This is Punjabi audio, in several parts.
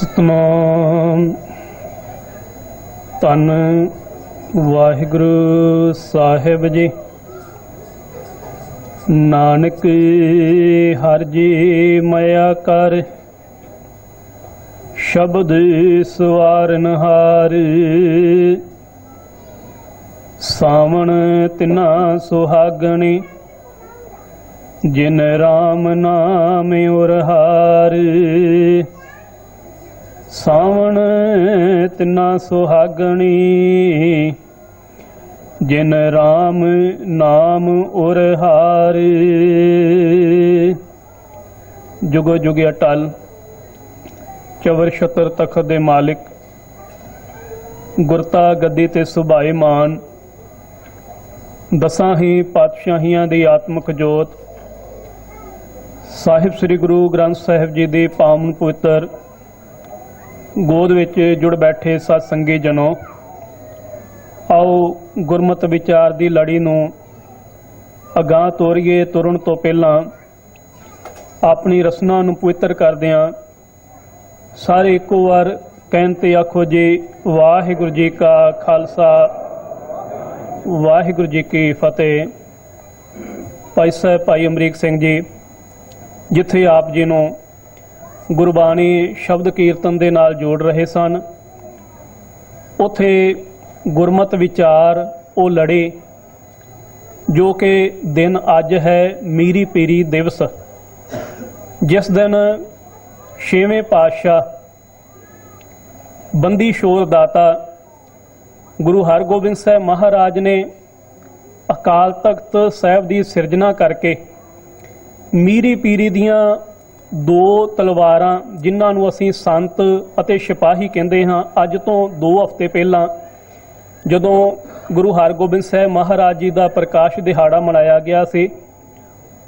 ਸਤਨਾਮ। ਧੰਨ ਵਾਹਿਗੁਰੂ ਸਾਹਿਬ ਜੀ। ਨਾਨਕ ਹਰਿ ਜੀ ਮਇਆ ਕਰ, ਸ਼ਬਦ ਸਵਾਰਨਹਾਰ। ਸਾਵਣ ਤਿਨਾ ਸੁਹਾਗਣੀ, ਜਿਨ ਰਾਮ ਨਾਮ ਉਰਹਾਰ। ਸਾਵਣ ਤਿਨਾ ਸੁਹਾਗਣੀ, ਜਿਨ ਰਾਮ ਨਾਮ ਉਰਹਾਰ। ਜੁਗੋ ਜੁਗ ਅਟਲ ਚਵਰ ਛਤਰ ਤਖਤ ਦੇ ਮਾਲਿਕ, ਗੁਰਤਾ ਗੱਦੀ ਤੇ ਸੁਭਾਏ ਮਾਨ, ਦਸਾਂ ਹੀ ਪਾਤਸ਼ਾਹੀਆਂ ਦੀ ਆਤਮਿਕ ਜੋਤ, ਸਾਹਿਬ ਸ੍ਰੀ ਗੁਰੂ ਗ੍ਰੰਥ ਸਾਹਿਬ ਜੀ ਦੀ ਪਾਵਨ ਪਵਿੱਤਰ ਗੋਦ ਵਿੱਚ ਜੁੜ ਬੈਠੇ ਸਤ ਸੰਗੀ ਜਨੋ, ਆਓ ਗੁਰਮਤਿ ਵਿਚਾਰ ਦੀ ਲੜੀ ਨੂੰ ਅਗਾਂਹ ਤੋਰੀਏ। ਤੁਰਨ ਤੋਂ ਪਹਿਲਾਂ ਆਪਣੀ ਰਸਨਾ ਨੂੰ ਪਵਿੱਤਰ ਕਰਦਿਆਂ ਸਾਰੇ ਇੱਕੋ ਵਾਰ ਕਹਿਣ ਤੇ ਆਖੋ ਜੀ, ਵਾਹਿਗੁਰੂ ਜੀ ਕਾ ਖਾਲਸਾ, ਵਾਹਿਗੁਰੂ ਜੀ ਕੀ ਫਤਿਹ। ਭਾਈ ਸਾਹਿਬ ਭਾਈ ਅਮਰੀਕ ਸਿੰਘ ਜੀ ਜਿੱਥੇ ਆਪ ਜੀ ਨੂੰ ਗੁਰਬਾਣੀ ਸ਼ਬਦ ਕੀਰਤਨ ਦੇ ਨਾਲ ਜੋੜ ਰਹੇ ਸਨ, ਉੱਥੇ ਗੁਰਮਤਿ ਵਿਚਾਰ ਉਹ ਲੜੇ ਜੋ ਕਿ ਦਿਨ ਅੱਜ ਹੈ ਮੀਰੀ ਪੀਰੀ ਦਿਵਸ, ਜਿਸ ਦਿਨ ਛੇਵੇਂ ਪਾਤਸ਼ਾਹ ਬੰਦੀ ਛੋੜ ਦਾਤਾ ਗੁਰੂ ਹਰਗੋਬਿੰਦ ਸਾਹਿਬ ਮਹਾਰਾਜ ਨੇ ਅਕਾਲ ਤਖਤ ਸਾਹਿਬ ਦੀ ਸਿਰਜਣਾ ਕਰਕੇ ਮੀਰੀ ਪੀਰੀ ਦੀਆਂ ਦੋ ਤਲਵਾਰਾਂ, ਜਿਨ੍ਹਾਂ ਨੂੰ ਅਸੀਂ ਸੰਤ ਅਤੇ ਸਿਪਾਹੀ ਕਹਿੰਦੇ ਹਾਂ, ਅੱਜ ਤੋਂ 2 ਹਫ਼ਤੇ ਪਹਿਲਾਂ ਜਦੋਂ ਗੁਰੂ ਹਰਗੋਬਿੰਦ ਸਾਹਿਬ ਮਹਾਰਾਜ ਜੀ ਦਾ ਪ੍ਰਕਾਸ਼ ਦਿਹਾੜਾ ਮਨਾਇਆ ਗਿਆ ਸੀ,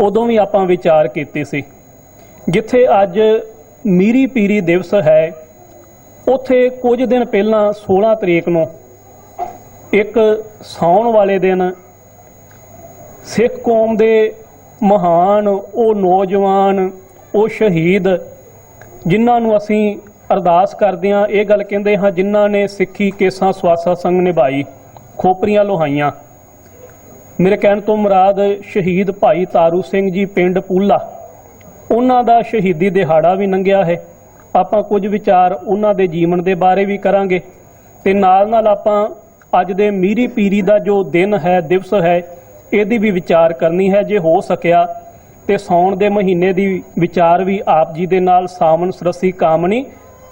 ਉਦੋਂ ਵੀ ਆਪਾਂ ਵਿਚਾਰ ਕੀਤੇ ਸੀ। ਜਿੱਥੇ ਅੱਜ ਮੀਰੀ ਪੀਰੀ ਦਿਵਸ ਹੈ, ਉੱਥੇ ਕੁਝ ਦਿਨ ਪਹਿਲਾਂ 16 ਤਰੀਕ ਨੂੰ ਇੱਕ ਸਾਉਣ ਵਾਲੇ ਦਿਨ ਸਿੱਖ ਕੌਮ ਦੇ ਮਹਾਨ ਉਹ ਨੌਜਵਾਨ, ਉਹ ਸ਼ਹੀਦ, ਜਿਨ੍ਹਾਂ ਨੂੰ ਅਸੀਂ ਅਰਦਾਸ ਕਰਦੇ ਹਾਂ, ਇਹ ਗੱਲ ਕਹਿੰਦੇ ਹਾਂ, ਜਿਨ੍ਹਾਂ ਨੇ ਸਿੱਖੀ ਕੇਸਾਂ ਸਵਾਸਾ ਸੰਗ ਨਿਭਾਈ, ਖੋਪਰੀਆਂ ਲੋਹਾਈਆਂ। ਮੇਰੇ ਕਹਿਣ ਤੋਂ ਮੁਰਾਦ ਸ਼ਹੀਦ ਭਾਈ ਤਾਰੂ ਸਿੰਘ ਜੀ ਪਿੰਡ ਪੂਲਾ, ਉਹਨਾਂ ਦਾ ਸ਼ਹੀਦੀ ਦਿਹਾੜਾ ਵੀ ਲੰਘਿਆ ਹੈ। ਆਪਾਂ ਕੁਝ ਵਿਚਾਰ ਉਹਨਾਂ ਦੇ ਜੀਵਨ ਦੇ ਬਾਰੇ ਵੀ ਕਰਾਂਗੇ ਤੇ ਨਾਲ ਨਾਲ ਆਪਾਂ ਅੱਜ ਦੇ ਮੀਰੀ ਪੀਰੀ ਦਾ ਜੋ ਦਿਨ ਹੈ, ਦਿਵਸ ਹੈ, ਇਹਦੀ ਵੀ ਵਿਚਾਰ ਕਰਨੀ ਹੈ। ਜੇ ਹੋ ਸਕਿਆ ਤੇ ਸਾਉਣ ਦੇ ਮਹੀਨੇ ਦੀ ਵਿਚਾਰ ਵੀ ਆਪ ਜੀ ਦੇ ਨਾਲ, ਸਾਵਣ ਸਰਸੀ ਕਾਮਣੀ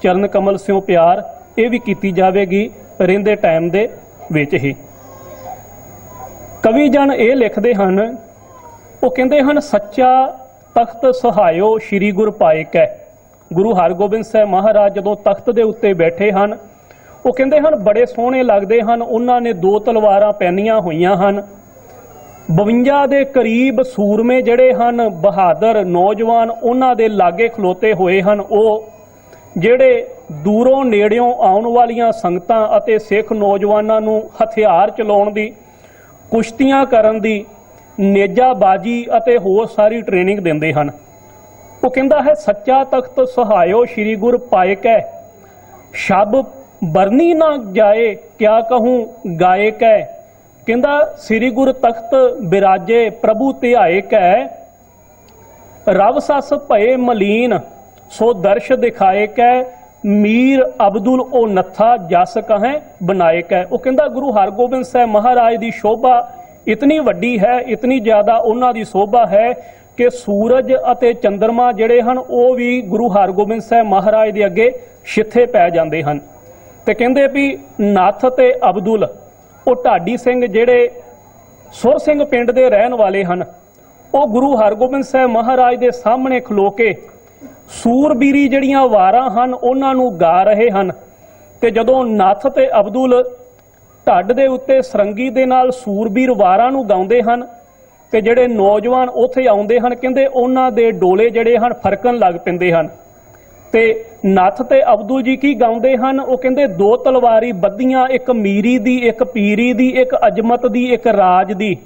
ਚਰਨ ਕਮਲ ਸਿਉ ਪਿਆਰ, ਇਹ ਵੀ ਕੀਤੀ ਜਾਵੇਗੀ ਰਹਿੰਦੇ ਟਾਈਮ ਦੇ ਵਿੱਚ ਹੀ। ਕਵੀ ਜਨ ਇਹ ਲਿਖਦੇ ਹਨ, ਉਹ ਕਹਿੰਦੇ ਹਨ, ਸੱਚਾ ਤਖਤ ਸਹਾਇਓ ਸ਼੍ਰੀ ਗੁਰ ਪਾਇਕੈ। ਗੁਰੂ ਹਰਗੋਬਿੰਦ ਸਾਹਿਬ ਮਹਾਰਾਜ ਜਦੋਂ ਤਖਤ ਦੇ ਉੱਤੇ ਬੈਠੇ ਹਨ, ਉਹ ਕਹਿੰਦੇ ਹਨ ਬੜੇ ਸੋਹਣੇ ਲੱਗਦੇ ਹਨ। ਉਹਨਾਂ ਨੇ 2 ਤਲਵਾਰਾਂ ਪਹਿਨੀਆਂ ਹੋਈਆਂ ਹਨ। 52 ਦੇ ਕਰੀਬ ਸੂਰਮੇ ਜਿਹੜੇ ਹਨ, ਬਹਾਦਰ ਨੌਜਵਾਨ, ਉਹਨਾਂ ਦੇ ਲਾਗੇ ਖਲੋਤੇ ਹੋਏ ਹਨ। ਉਹ ਜਿਹੜੇ ਦੂਰੋਂ ਨੇੜਿਓਂ ਆਉਣ ਵਾਲੀਆਂ ਸੰਗਤਾਂ ਅਤੇ ਸਿੱਖ ਨੌਜਵਾਨਾਂ ਨੂੰ ਹਥਿਆਰ ਚਲਾਉਣ ਦੀ, ਕੁਸ਼ਤੀਆਂ ਕਰਨ ਦੀ, ਨੇਜਾਬਾਜੀ ਅਤੇ ਹੋਰ ਸਾਰੀ ਟ੍ਰੇਨਿੰਗ ਦਿੰਦੇ ਹਨ। ਉਹ ਕਹਿੰਦਾ ਹੈ, ਸੱਚਾ ਤਖਤ ਸਹਾਇਓ ਸ਼੍ਰੀ ਗੁਰ ਪਾਇਕੈ, ਸ਼ਬ ਬਰਨੀ ਨਾ ਜਾਏ, ਕਿਆ ਕਹੂੰ ਗਾਇਕੈ। ਕਹਿੰਦਾ ਸ੍ਰੀ ਗੁਰ ਤਖਤ ਬਿਰਾਜੇ ਪ੍ਰਭੂ ਧਿਆਇਕੈ, ਰਵ ਸਸ ਭਏ ਮਲੀਨ ਸੋ ਦਰਸ਼ ਦਿਖਾਇਕੈ, ਮੀਰ ਅਬਦੁਲ ਉਹ ਨੱਥਾ ਜਸ ਕਹੈ ਬਣਾਇਕੈ। ਉਹ ਕਹਿੰਦਾ ਗੁਰੂ ਹਰਗੋਬਿੰਦ ਸਾਹਿਬ ਮਹਾਰਾਜ ਦੀ ਸ਼ੋਭਾ ਇਤਨੀ ਵੱਡੀ ਹੈ, ਇਤਨੀ ਜ਼ਿਆਦਾ ਉਹਨਾਂ ਦੀ ਸ਼ੋਭਾ ਹੈ ਕਿ ਸੂਰਜ ਅਤੇ ਚੰਦਰਮਾ ਜਿਹੜੇ ਹਨ, ਉਹ ਵੀ ਗੁਰੂ ਹਰਗੋਬਿੰਦ ਸਾਹਿਬ ਮਹਾਰਾਜ ਦੇ ਅੱਗੇ ਛਿੱਥੇ ਪੈ ਜਾਂਦੇ ਹਨ। ਤੇ ਕਹਿੰਦੇ ਵੀ ਨੱਥ ਤੇ ਅਬਦੁਲ, ਉਹ ਢਾਡੀ ਸਿੰਘ ਜਿਹੜੇ ਸੁਰ ਸਿੰਘ ਪਿੰਡ ਦੇ ਰਹਿਣ ਵਾਲੇ ਹਨ, ਉਹ ਗੁਰੂ ਹਰਗੋਬਿੰਦ ਸਾਹਿਬ ਮਹਾਰਾਜ ਦੇ ਸਾਹਮਣੇ ਖਲੋ ਕੇ ਸੂਰਬੀਰੀ ਜਿਹੜੀਆਂ ਵਾਰਾਂ ਹਨ, ਉਹਨਾਂ ਨੂੰ ਗਾ ਰਹੇ ਹਨ। ਤੇ ਜਦੋਂ ਨੱਥ ਤੇ ਅਬਦੁਲ ਢੱਡ ਦੇ ਉੱਤੇ ਸਰੰਗੀ ਦੇ ਨਾਲ ਸੂਰਬੀਰ ਵਾਰਾਂ ਨੂੰ ਗਾਉਂਦੇ ਹਨ, ਤੇ ਜਿਹੜੇ ਨੌਜਵਾਨ ਉੱਥੇ ਆਉਂਦੇ ਹਨ, ਕਹਿੰਦੇ ਉਹਨਾਂ ਦੇ ਡੋਲੇ ਜਿਹੜੇ ਹਨ ਫਰਕਣ ਲੱਗ ਪੈਂਦੇ ਹਨ। ਤੇ ਨੱਥ ਤੇ ਅਬਦੁਲ ਜੀ ਕੀ ਗਾਉਂਦੇ ਹਨ? ਉਹ ਕਹਿੰਦੇ 2 ਤਲਵਾਰੀ ਬੱਧੀਆਂ, ਇੱਕ ਮੀਰੀ ਦੀ, ਇੱਕ ਪੀਰੀ ਦੀ, ਇੱਕ ਅਜਮਤ ਦੀ, ਇੱਕ ਰਾਜ ਦੀ।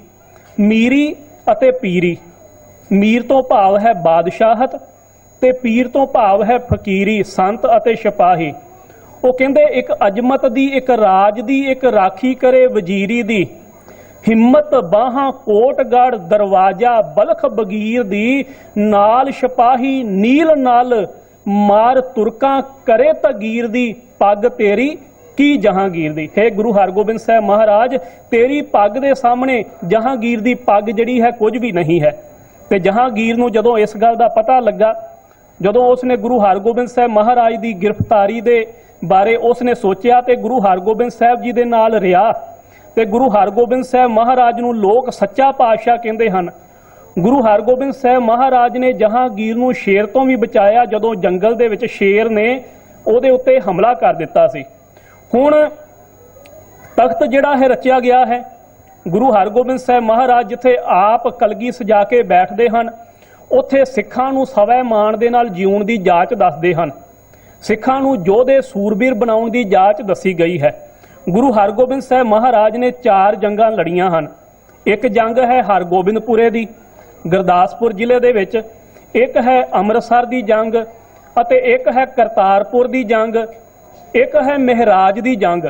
ਮੀਰੀ ਅਤੇ ਪੀਰੀ, ਮੀਰ ਤੋਂ ਭਾਵ ਹੈ ਬਾਦਸ਼ਾਹਤ ਤੇ ਪੀਰ ਤੋਂ ਭਾਵ ਹੈ ਫਕੀਰੀ, ਸੰਤ ਅਤੇ ਸਿਪਾਹੀ। ਉਹ ਕਹਿੰਦੇ ਇੱਕ ਅਜ਼ਮਤ ਦੀ, ਇੱਕ ਰਾਜ ਦੀ, ਇੱਕ ਰਾਖੀ ਕਰੇ ਵਜ਼ੀਰੀ ਦੀ, ਹਿੰਮਤ ਬਾਹਾਂ ਕੋਟਗੜ ਦਰਵਾਜ਼ਾ ਬਲਖ ਬਗੀਰ ਦੀ, ਨਾਲ ਸਿਪਾਹੀ ਨੀਲ ਨਲ ਮਾਰ ਤੁਰਕਾਂ ਕਰੇ ਤਗੀਰ ਦੀ, ਪੱਗ ਤੇਰੀ ਕੀ ਜਹਾਂਗੀਰ ਦੀ। ਹੈ ਗੁਰੂ ਹਰਗੋਬਿੰਦ ਸਾਹਿਬ ਮਹਾਰਾਜ, ਤੇਰੀ ਪੱਗ ਦੇ ਸਾਹਮਣੇ ਜਹਾਂਗੀਰ ਦੀ ਪੱਗ ਜਿਹੜੀ ਹੈ ਕੁਝ ਵੀ ਨਹੀਂ ਹੈ। ਤੇ ਜਹਾਂਗੀਰ ਨੂੰ ਜਦੋਂ ਇਸ ਗੱਲ ਦਾ ਪਤਾ ਲੱਗਾ, ਜਦੋਂ ਉਸਨੇ ਗੁਰੂ ਹਰਗੋਬਿੰਦ ਸਾਹਿਬ ਮਹਾਰਾਜ ਦੀ ਗ੍ਰਿਫਤਾਰੀ ਦੇ ਬਾਰੇ ਉਸਨੇ ਸੋਚਿਆ ਤੇ ਗੁਰੂ ਹਰਗੋਬਿੰਦ ਸਾਹਿਬ ਜੀ ਦੇ ਨਾਲ ਰਿਹਾ, ਤੇ ਗੁਰੂ ਹਰਗੋਬਿੰਦ ਸਾਹਿਬ ਮਹਾਰਾਜ ਨੂੰ ਲੋਕ ਸੱਚਾ ਪਾਤਸ਼ਾਹ ਕਹਿੰਦੇ ਹਨ। ਗੁਰੂ ਹਰਗੋਬਿੰਦ ਸਾਹਿਬ ਮਹਾਰਾਜ ਨੇ ਜਹਾਂਗੀਰ ਨੂੰ ਸ਼ੇਰ ਤੋਂ ਵੀ ਬਚਾਇਆ, ਜਦੋਂ ਜੰਗਲ ਦੇ ਵਿੱਚ ਸ਼ੇਰ ਨੇ ਉਹਦੇ ਉੱਤੇ ਹਮਲਾ ਕਰ ਦਿੱਤਾ ਸੀ। ਹੁਣ ਤਖਤ ਜਿਹੜਾ ਹੈ ਰਚਿਆ ਗਿਆ ਹੈ। ਗੁਰੂ ਹਰਗੋਬਿੰਦ ਸਾਹਿਬ ਮਹਾਰਾਜ ਜਿੱਥੇ ਆਪ ਕਲਗੀ ਸਜਾ ਕੇ ਬੈਠਦੇ ਹਨ, ਉੱਥੇ ਸਿੱਖਾਂ ਨੂੰ ਸਵੈ ਮਾਣ ਦੇ ਨਾਲ ਜਿਉਣ ਦੀ ਜਾਚ ਦੱਸਦੇ ਹਨ। ਸਿੱਖਾਂ ਨੂੰ ਯੋਧੇ ਸੂਰਬੀਰ ਬਣਾਉਣ ਦੀ ਜਾਚ ਦੱਸੀ ਗਈ ਹੈ। ਗੁਰੂ ਹਰਗੋਬਿੰਦ ਸਾਹਿਬ ਮਹਾਰਾਜ ਨੇ 4 ਜੰਗਾਂ ਲੜੀਆਂ ਹਨ। ਇੱਕ ਜੰਗ ਹੈ ਹਰਗੋਬਿੰਦਪੁਰੇ ਦੀ, ਗੁਰਦਾਸਪੁਰ ਜ਼ਿਲ੍ਹੇ ਦੇ ਵਿੱਚ, ਇੱਕ ਹੈ ਅੰਮ੍ਰਿਤਸਰ ਦੀ ਜੰਗ, ਅਤੇ ਇੱਕ ਹੈ ਕਰਤਾਰਪੁਰ ਦੀ ਜੰਗ, ਇੱਕ ਹੈ ਮਹਿਰਾਜ ਦੀ ਜੰਗ,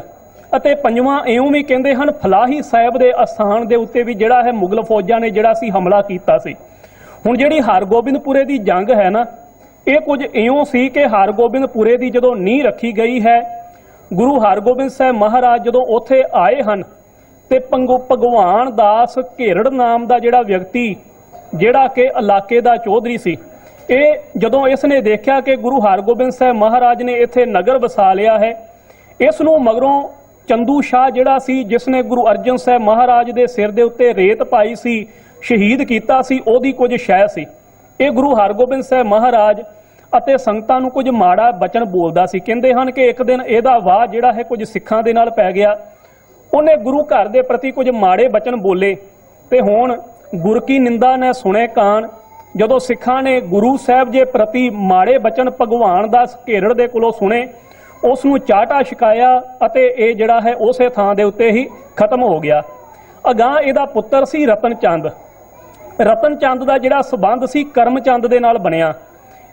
ਅਤੇ ਪੰਜਵਾਂ ਇਉਂ ਵੀ ਕਹਿੰਦੇ ਹਨ ਫਲਾਹੀ ਸਾਹਿਬ ਦੇ ਅਸਥਾਨ ਦੇ ਉੱਤੇ ਵੀ ਜਿਹੜਾ ਹੈ ਮੁਗਲ ਫੌਜਾਂ ਨੇ ਜਿਹੜਾ ਸੀ ਹਮਲਾ ਕੀਤਾ ਸੀ। ਹੁਣ ਜਿਹੜੀ ਹਰਗੋਬਿੰਦਪੁਰੇ ਦੀ ਜੰਗ ਹੈ ਨਾ, ਇਹ ਕੁਝ ਇਉਂ ਸੀ ਕਿ ਹਰਗੋਬਿੰਦਪੁਰੇ ਦੀ ਜਦੋਂ ਨੀਂਹ ਰੱਖੀ ਗਈ ਹੈ, ਗੁਰੂ ਹਰਗੋਬਿੰਦ ਸਾਹਿਬ ਮਹਾਰਾਜ ਜਦੋਂ ਉੱਥੇ ਆਏ ਹਨ, ਤੇ ਭਗਵਾਨ ਦਾਸ ਘੇਰੜ ਨਾਮ ਦਾ ਜਿਹੜਾ ਵਿਅਕਤੀ, ਜਿਹੜਾ ਕਿ ਇਲਾਕੇ ਦਾ ਚੌਧਰੀ ਸੀ, ਇਹ ਜਦੋਂ ਇਸ ਨੇ ਦੇਖਿਆ ਕਿ ਗੁਰੂ ਹਰਗੋਬਿੰਦ ਸਾਹਿਬ ਮਹਾਰਾਜ ਨੇ ਇੱਥੇ ਨਗਰ ਵਸਾ ਲਿਆ ਹੈ, ਇਸ ਨੂੰ ਮਗਰੋਂ ਚੰਦੂ ਸ਼ਾਹ ਜਿਹੜਾ ਸੀ, ਜਿਸ ਨੇ ਗੁਰੂ ਅਰਜਨ ਸਾਹਿਬ ਮਹਾਰਾਜ ਦੇ ਸਿਰ ਦੇ ਉੱਤੇ ਰੇਤ ਪਾਈ ਸੀ, ਸ਼ਹੀਦ ਕੀਤਾ ਸੀ, ਉਹਦੀ ਕੁਝ ਸ਼ੈ ਸੀ। ਇਹ ਗੁਰੂ ਹਰਗੋਬਿੰਦ ਸਾਹਿਬ ਮਹਾਰਾਜ ਅਤੇ ਸੰਗਤਾਂ ਨੂੰ ਕੁਝ ਮਾੜਾ ਬਚਨ ਬੋਲਦਾ ਸੀ। ਕਹਿੰਦੇ ਹਨ ਕਿ ਇੱਕ ਦਿਨ ਇਹਦਾ ਵਾਹ ਜਿਹੜਾ ਹੈ ਕੁਝ ਸਿੱਖਾਂ ਦੇ ਨਾਲ ਪੈ ਗਿਆ, ਉਹਨੇ ਗੁਰੂ ਘਰ ਦੇ ਪ੍ਰਤੀ ਕੁਝ ਮਾੜੇ ਬਚਨ ਬੋਲੇ, ਤੇ ਹੁਣ ਗੁਰ ਕੀ ਨਿੰਦਾ ਨੇ ਸੁਣੇ ਕਾਨ। ਜਦੋਂ ਸਿੱਖਾਂ ਨੇ ਗੁਰੂ ਸਾਹਿਬ ਦੇ ਪ੍ਰਤੀ ਮਾੜੇ ਬਚਨ ਭਗਵਾਨ ਦਾਸ ਘੇਰੜ ਦੇ ਕੋਲੋਂ ਸੁਣੇ, ਉਸ ਨੂੰ ਚਾਟਾ ਛਕਾਇਆ, ਅਤੇ ਇਹ ਜਿਹੜਾ ਹੈ ਉਸੇ ਥਾਂ ਦੇ ਉੱਤੇ ਹੀ ਖਤਮ ਹੋ ਗਿਆ। ਅਗਾਂਹ ਇਹਦਾ ਪੁੱਤਰ ਸੀ ਰਤਨ ਚੰਦ। ਰਤਨ ਚੰਦ ਦਾ ਜਿਹੜਾ ਸਬੰਧ ਸੀ ਕਰਮ ਚੰਦ ਦੇ ਨਾਲ ਬਣਿਆ।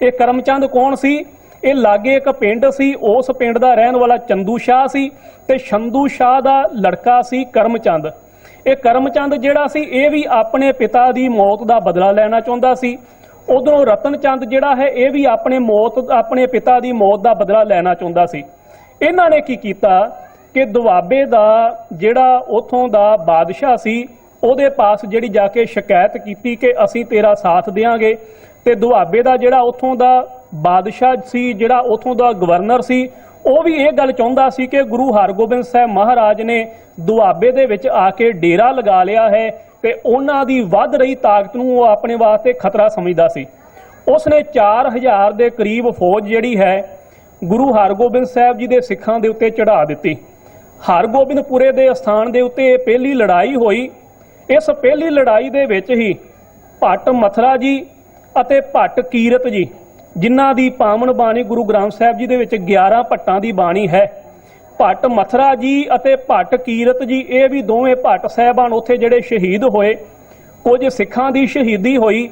ਇਹ ਕਰਮ ਚੰਦ ਕੌਣ ਸੀ? ਇਹ ਲਾਗੇ ਇੱਕ ਪਿੰਡ ਸੀ, ਉਸ ਪਿੰਡ ਦਾ ਰਹਿਣ ਵਾਲਾ ਚੰਦੂ ਸ਼ਾਹ ਸੀ, ਤੇ ਸ਼ੰਦੂ ਸ਼ਾਹ ਦਾ ਲੜਕਾ ਸੀ ਕਰਮ ਚੰਦ। ਇਹ ਕਰਮ ਚੰਦ ਜਿਹੜਾ ਸੀ, ਇਹ ਵੀ ਆਪਣੇ ਪਿਤਾ ਦੀ ਮੌਤ ਦਾ ਬਦਲਾ ਲੈਣਾ ਚਾਹੁੰਦਾ ਸੀ। ਉਧਰੋਂ ਰਤਨ ਚੰਦ ਜਿਹੜਾ ਹੈ, ਇਹ ਵੀ ਆਪਣੇ ਪਿਤਾ ਦੀ ਮੌਤ ਦਾ ਬਦਲਾ ਲੈਣਾ ਚਾਹੁੰਦਾ ਸੀ। ਇਹਨਾਂ ਨੇ ਕੀ ਕੀਤਾ ਕਿ ਦੁਆਬੇ ਦਾ ਜਿਹੜਾ ਉਥੋਂ ਦਾ ਬਾਦਸ਼ਾਹ ਸੀ, ਉਹਦੇ ਪਾਸ ਜਿਹੜੀ ਜਾ ਕੇ ਸ਼ਿਕਾਇਤ ਕੀਤੀ ਕਿ ਅਸੀਂ ਤੇਰਾ ਸਾਥ ਦੇਵਾਂਗੇ। ਤੇ ਦੁਆਬੇ ਦਾ ਜਿਹੜਾ ਉਥੋਂ ਦਾ ਬਾਦਸ਼ਾਹ ਸੀ, ਜਿਹੜਾ ਉਥੋਂ ਦਾ ਗਵਰਨਰ ਸੀ, ਉਹ ਵੀ ਇਹ ਗੱਲ ਚਾਹੁੰਦਾ ਸੀ ਕਿ ਗੁਰੂ ਹਰਗੋਬਿੰਦ ਸਾਹਿਬ ਮਹਾਰਾਜ ਨੇ ਦੁਆਬੇ ਦੇ ਵਿੱਚ ਆ ਕੇ ਡੇਰਾ ਲਗਾ ਲਿਆ ਹੈ, ਤੇ ਉਹਨਾਂ ਦੀ ਵੱਧ ਰਹੀ ਤਾਕਤ ਨੂੰ ਉਹ ਆਪਣੇ ਵਾਸਤੇ ਖਤਰਾ ਸਮਝਦਾ ਸੀ। ਉਸਨੇ 4000 ਦੇ ਕਰੀਬ ਫੌਜ ਜਿਹੜੀ ਹੈ ਗੁਰੂ ਹਰਗੋਬਿੰਦ ਸਾਹਿਬ ਜੀ ਦੇ ਸਿੱਖਾਂ ਦੇ ਉੱਤੇ ਚੜ੍ਹਾ ਦਿੱਤੀ। ਹਰਗੋਬਿੰਦਪੁਰੇ ਦੇ ਅਸਥਾਨ ਦੇ ਉੱਤੇ ਪਹਿਲੀ ਲੜਾਈ ਹੋਈ। ਇਸ ਪਹਿਲੀ ਲੜਾਈ ਦੇ ਵਿੱਚ ਹੀ ਭੱਟ ਮਥਰਾ ਜੀ ਅਤੇ ਭੱਟ ਕੀਰਤ ਜੀ, ਜਿਨ੍ਹਾਂ ਦੀ ਪਾਵਨ ਬਾਣੀ ਗੁਰੂ ਗ੍ਰੰਥ ਸਾਹਿਬ ਜੀ ਦੇ ਵਿੱਚ 11 ਭੱਟਾਂ ਦੀ ਬਾਣੀ ਹੈ, ਭੱਟ ਮਥਰਾ ਜੀ ਅਤੇ ਭੱਟ ਕੀਰਤ ਜੀ, ਇਹ ਵੀ ਦੋਵੇਂ ਭੱਟ ਸਾਹਿਬਾਨ ਉੱਥੇ ਜਿਹੜੇ ਸ਼ਹੀਦ ਹੋਏ। ਕੁਝ ਸਿੱਖਾਂ ਦੀ ਸ਼ਹੀਦੀ ਹੋਈ,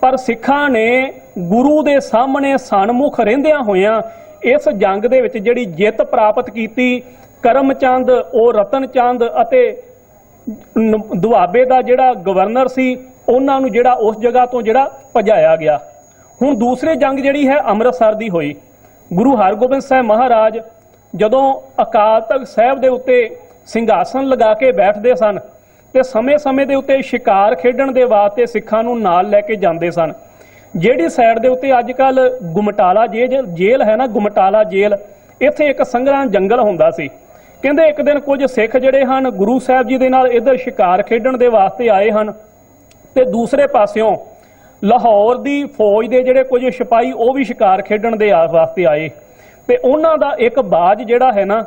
ਪਰ ਸਿੱਖਾਂ ਨੇ ਗੁਰੂ ਦੇ ਸਾਹਮਣੇ ਸਨਮੁਖ ਰਹਿੰਦਿਆਂ ਹੋਇਆਂ ਇਸ ਜੰਗ ਦੇ ਵਿੱਚ ਜਿਹੜੀ ਜਿੱਤ ਪ੍ਰਾਪਤ ਕੀਤੀ। ਕਰਮ ਚੰਦ, ਉਹ ਰਤਨ ਚੰਦ ਅਤੇ ਦੁਆਬੇ ਦਾ ਜਿਹੜਾ ਗਵਰਨਰ ਸੀ, ਉਹਨਾਂ ਨੂੰ ਜਿਹੜਾ ਉਸ ਜਗ੍ਹਾ ਤੋਂ ਜਿਹੜਾ ਭਜਾਇਆ ਗਿਆ। ਹੁਣ ਦੂਸਰੀ ਜੰਗ ਜਿਹੜੀ ਹੈ ਅੰਮ੍ਰਿਤਸਰ ਦੀ ਹੋਈ। ਗੁਰੂ ਹਰਗੋਬਿੰਦ ਸਾਹਿਬ ਮਹਾਰਾਜ ਜਦੋਂ ਅਕਾਲ ਤਖਤ ਸਾਹਿਬ ਦੇ ਉੱਤੇ ਸਿੰਘਾਸਨ ਲਗਾ ਕੇ ਬੈਠਦੇ ਸਨ, ਤੇ ਸਮੇਂ-ਸਮੇਂ ਦੇ ਉੱਤੇ ਸ਼ਿਕਾਰ ਖੇਡਣ ਦੇ ਵਾਸਤੇ ਸਿੱਖਾਂ ਨੂੰ ਨਾਲ ਲੈ ਕੇ ਜਾਂਦੇ ਸਨ। ਜਿਹੜੀ ਸਾਈਡ ਦੇ ਉੱਤੇ ਅੱਜ ਕੱਲ ਗੁਮਟਾਲਾ ਜੇਲ੍ਹ ਹੈ ਨਾ, ਗੁਮਟਾਲਾ ਜੇਲ੍ਹ, ਇੱਥੇ ਇੱਕ ਸੰਘਣਾ ਜੰਗਲ ਹੁੰਦਾ ਸੀ। ਕਹਿੰਦੇ ਇੱਕ ਦਿਨ ਕੁਝ ਸਿੱਖ ਜਿਹੜੇ ਹਨ ਗੁਰੂ ਸਾਹਿਬ ਜੀ ਦੇ ਨਾਲ ਇੱਧਰ ਸ਼ਿਕਾਰ ਖੇਡਣ ਦੇ ਵਾਸਤੇ ਆਏ ਹਨ, ਤੇ ਦੂਸਰੇ ਪਾਸਿਓਂ ਲਾਹੌਰ ਦੀ ਫੌਜ ਦੇ ਜਿਹੜੇ ਕੁਝ ਸਿਪਾਹੀ ਉਹ ਵੀ ਸ਼ਿਕਾਰ ਖੇਡਣ ਦੇ ਵਾਸਤੇ ਆਏ। ਤੇ ਉਹਨਾਂ ਦਾ ਇੱਕ ਬਾਜ ਜਿਹੜਾ ਹੈ ਨਾ,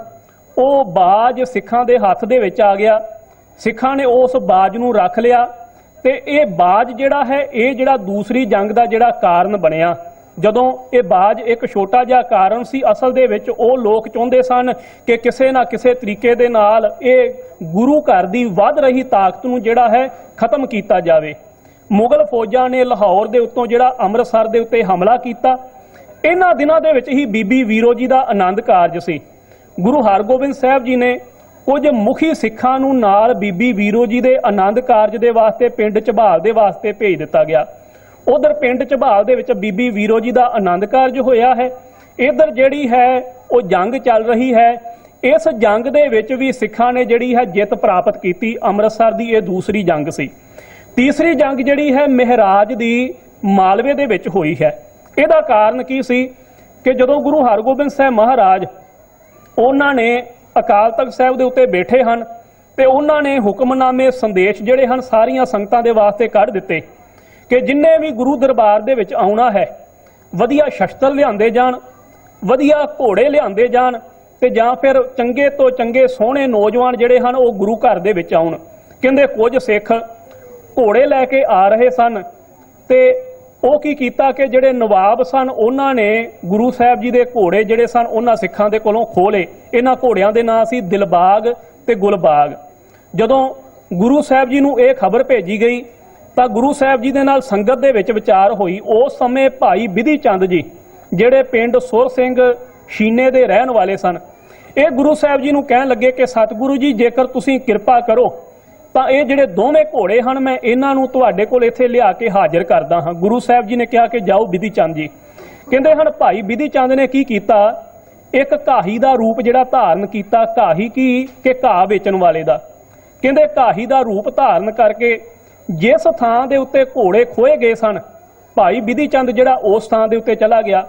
ਉਹ ਬਾਜ ਸਿੱਖਾਂ ਦੇ ਹੱਥ ਦੇ ਵਿੱਚ ਆ ਗਿਆ। ਸਿੱਖਾਂ ਨੇ ਉਸ ਬਾਜ ਨੂੰ ਰੱਖ ਲਿਆ, ਤੇ ਇਹ ਬਾਜ ਜਿਹੜਾ ਹੈ, ਇਹ ਜਿਹੜਾ ਦੂਸਰੀ ਜੰਗ ਦਾ ਜਿਹੜਾ ਕਾਰਨ ਬਣਿਆ। ਜਦੋਂ ਇਹ ਬਾਜ ਇੱਕ ਛੋਟਾ ਜਿਹਾ ਕਾਰਨ ਸੀ, ਅਸਲ ਦੇ ਵਿੱਚ ਉਹ ਲੋਕ ਚਾਹੁੰਦੇ ਸਨ ਕਿ ਕਿਸੇ ਨਾ ਕਿਸੇ ਤਰੀਕੇ ਦੇ ਨਾਲ ਇਹ ਗੁਰੂ ਘਰ ਦੀ ਵੱਧ ਰਹੀ ਤਾਕਤ ਨੂੰ ਜਿਹੜਾ ਹੈ ਖਤਮ ਕੀਤਾ ਜਾਵੇ। ਮੁਗਲ ਫੌਜਾਂ ਨੇ ਲਾਹੌਰ ਦੇ ਉੱਤੋਂ ਜਿਹੜਾ ਅੰਮ੍ਰਿਤਸਰ ਦੇ ਉੱਤੇ ਹਮਲਾ ਕੀਤਾ। ਇਹਨਾਂ ਦਿਨਾਂ ਦੇ ਵਿੱਚ ਹੀ ਬੀਬੀ ਵੀਰੋ ਜੀ ਦਾ ਆਨੰਦ ਕਾਰਜ ਸੀ। ਗੁਰੂ ਹਰਗੋਬਿੰਦ ਸਾਹਿਬ ਜੀ ਨੇ ਕੁਝ ਮੁਖੀ ਸਿੱਖਾਂ ਨੂੰ ਨਾਲ ਬੀਬੀ ਵੀਰੋ ਜੀ ਦੇ ਆਨੰਦ ਕਾਰਜ ਦੇ ਵਾਸਤੇ ਪਿੰਡ ਝਬਾਲ ਦੇ ਵਾਸਤੇ ਭੇਜ ਦਿੱਤਾ ਗਿਆ। ਉਧਰ ਪਿੰਡ ਝਬਾਲ ਦੇ ਵਿੱਚ ਬੀਬੀ ਵੀਰੋ ਜੀ ਦਾ ਆਨੰਦ ਕਾਰਜ ਹੋਇਆ ਹੈ। ਇਧਰ ਜਿਹੜੀ ਹੈ ਉਹ ਜੰਗ ਚੱਲ ਰਹੀ ਹੈ। ਇਸ ਜੰਗ ਦੇ ਵਿੱਚ ਵੀ ਸਿੱਖਾਂ ਨੇ ਜਿਹੜੀ ਹੈ ਜਿੱਤ ਪ੍ਰਾਪਤ ਕੀਤੀ। ਅੰਮ੍ਰਿਤਸਰ ਦੀ ਇਹ ਦੂਸਰੀ ਜੰਗ ਸੀ। ਤੀਸਰੀ ਜੰਗ ਜਿਹੜੀ ਹੈ ਮਹਿਰਾਜ ਦੀ ਮਾਲਵੇ ਦੇ ਵਿੱਚ ਹੋਈ ਹੈ। ਇਹਦਾ ਕਾਰਨ ਕੀ ਸੀ ਕਿ ਜਦੋਂ ਗੁਰੂ ਹਰਗੋਬਿੰਦ ਸਾਹਿਬ ਮਹਾਰਾਜ ਉਹਨਾਂ ਨੇ ਅਕਾਲ ਤਖਤ ਸਾਹਿਬ ਦੇ ਉੱਤੇ ਬੈਠੇ ਹਨ ਤੇ ਉਹਨਾਂ ਨੇ ਹੁਕਮਨਾਮੇ ਸੰਦੇਸ਼ ਜਿਹੜੇ ਹਨ ਸਾਰੀਆਂ ਸੰਗਤਾਂ ਦੇ ਵਾਸਤੇ ਕੱਢ ਦਿੱਤੇ ਕਿ ਜਿੰਨੇ ਵੀ ਗੁਰੂ ਦਰਬਾਰ ਦੇ ਵਿੱਚ ਆਉਣਾ ਹੈ ਵਧੀਆ ਸ਼ਸਤਰ ਲਿਆਂਦੇ ਜਾਣ, ਵਧੀਆ ਘੋੜੇ ਲਿਆਂਦੇ ਜਾਣ ਤੇ ਜਾਂ ਫਿਰ ਚੰਗੇ ਤੋਂ ਚੰਗੇ ਸੋਹਣੇ ਨੌਜਵਾਨ ਜਿਹੜੇ ਹਨ ਉਹ ਗੁਰੂ ਘਰ ਦੇ ਵਿੱਚ ਆਉਣ। ਕਹਿੰਦੇ ਕੁਝ ਸਿੱਖ ਘੋੜੇ ਲੈ ਕੇ ਆ ਰਹੇ ਸਨ ਤੇ ਉਹ ਕੀ ਕੀਤਾ ਕਿ ਜਿਹੜੇ ਨਵਾਬ ਸਨ ਉਹਨਾਂ ਨੇ ਗੁਰੂ ਸਾਹਿਬ ਜੀ ਦੇ ਘੋੜੇ ਜਿਹੜੇ ਸਨ ਉਹਨਾਂ ਸਿੱਖਾਂ ਦੇ ਕੋਲੋਂ ਖੋਹ ਲਏ। ਇਹਨਾਂ ਘੋੜਿਆਂ ਦੇ ਨਾਂ ਸੀ ਦਿਲਬਾਗ ਤੇ ਗੁਲਬਾਗ। ਜਦੋਂ ਗੁਰੂ ਸਾਹਿਬ ਜੀ ਨੂੰ ਇਹ ਖਬਰ ਭੇਜੀ ਗਈ ਤਾਂ ਗੁਰੂ ਸਾਹਿਬ ਜੀ ਦੇ ਨਾਲ ਸੰਗਤ ਦੇ ਵਿੱਚ ਵਿਚਾਰ ਹੋਈ। ਉਸ ਸਮੇਂ ਭਾਈ ਬਿਧੀ ਚੰਦ ਜੀ ਜਿਹੜੇ ਪਿੰਡ ਸੁਰ ਸਿੰਘ ਸ਼ੀਨੇ ਦੇ ਰਹਿਣ ਵਾਲੇ ਸਨ, ਇਹ ਗੁਰੂ ਸਾਹਿਬ ਜੀ ਨੂੰ ਕਹਿਣ ਲੱਗੇ ਕਿ ਸਤਿਗੁਰੂ ਜੀ ਜੇਕਰ ਤੁਸੀਂ ਕਿਰਪਾ ਕਰੋ ਤਾਂ ਇਹ ਜਿਹੜੇ ਦੋਵੇਂ ਘੋੜੇ ਹਨ ਮੈਂ ਇਹਨਾਂ ਨੂੰ ਤੁਹਾਡੇ ਕੋਲ ਇੱਥੇ ਲਿਆ ਕੇ ਹਾਜ਼ਰ ਕਰਦਾ ਹਾਂ। ਗੁਰੂ ਸਾਹਿਬ ਜੀ ਨੇ ਕਿਹਾ ਕਿ ਜਾਓ ਬਿਧੀ ਚੰਦ ਜੀ। ਕਹਿੰਦੇ ਹਨ ਭਾਈ ਬਿਧੀ ਚੰਦ ਨੇ ਕੀ ਕੀਤਾ, ਇੱਕ ਘਾਹੀ ਦਾ ਰੂਪ ਜਿਹੜਾ ਧਾਰਨ ਕੀਤਾ। ਘਾਹੀ ਕੀ ਕਿ ਘਾਹ ਵੇਚਣ ਵਾਲੇ ਦਾ। ਕਹਿੰਦੇ ਘਾਹੀ ਦਾ ਰੂਪ ਧਾਰਨ ਕਰਕੇ ਜਿਸ ਥਾਂ ਦੇ ਉੱਤੇ ਘੋੜੇ ਖੋਏ ਗਏ ਸਨ ਭਾਈ ਬਿਧੀ ਚੰਦ ਜਿਹੜਾ ਉਸ ਥਾਂ ਦੇ ਉੱਤੇ ਚਲਾ ਗਿਆ।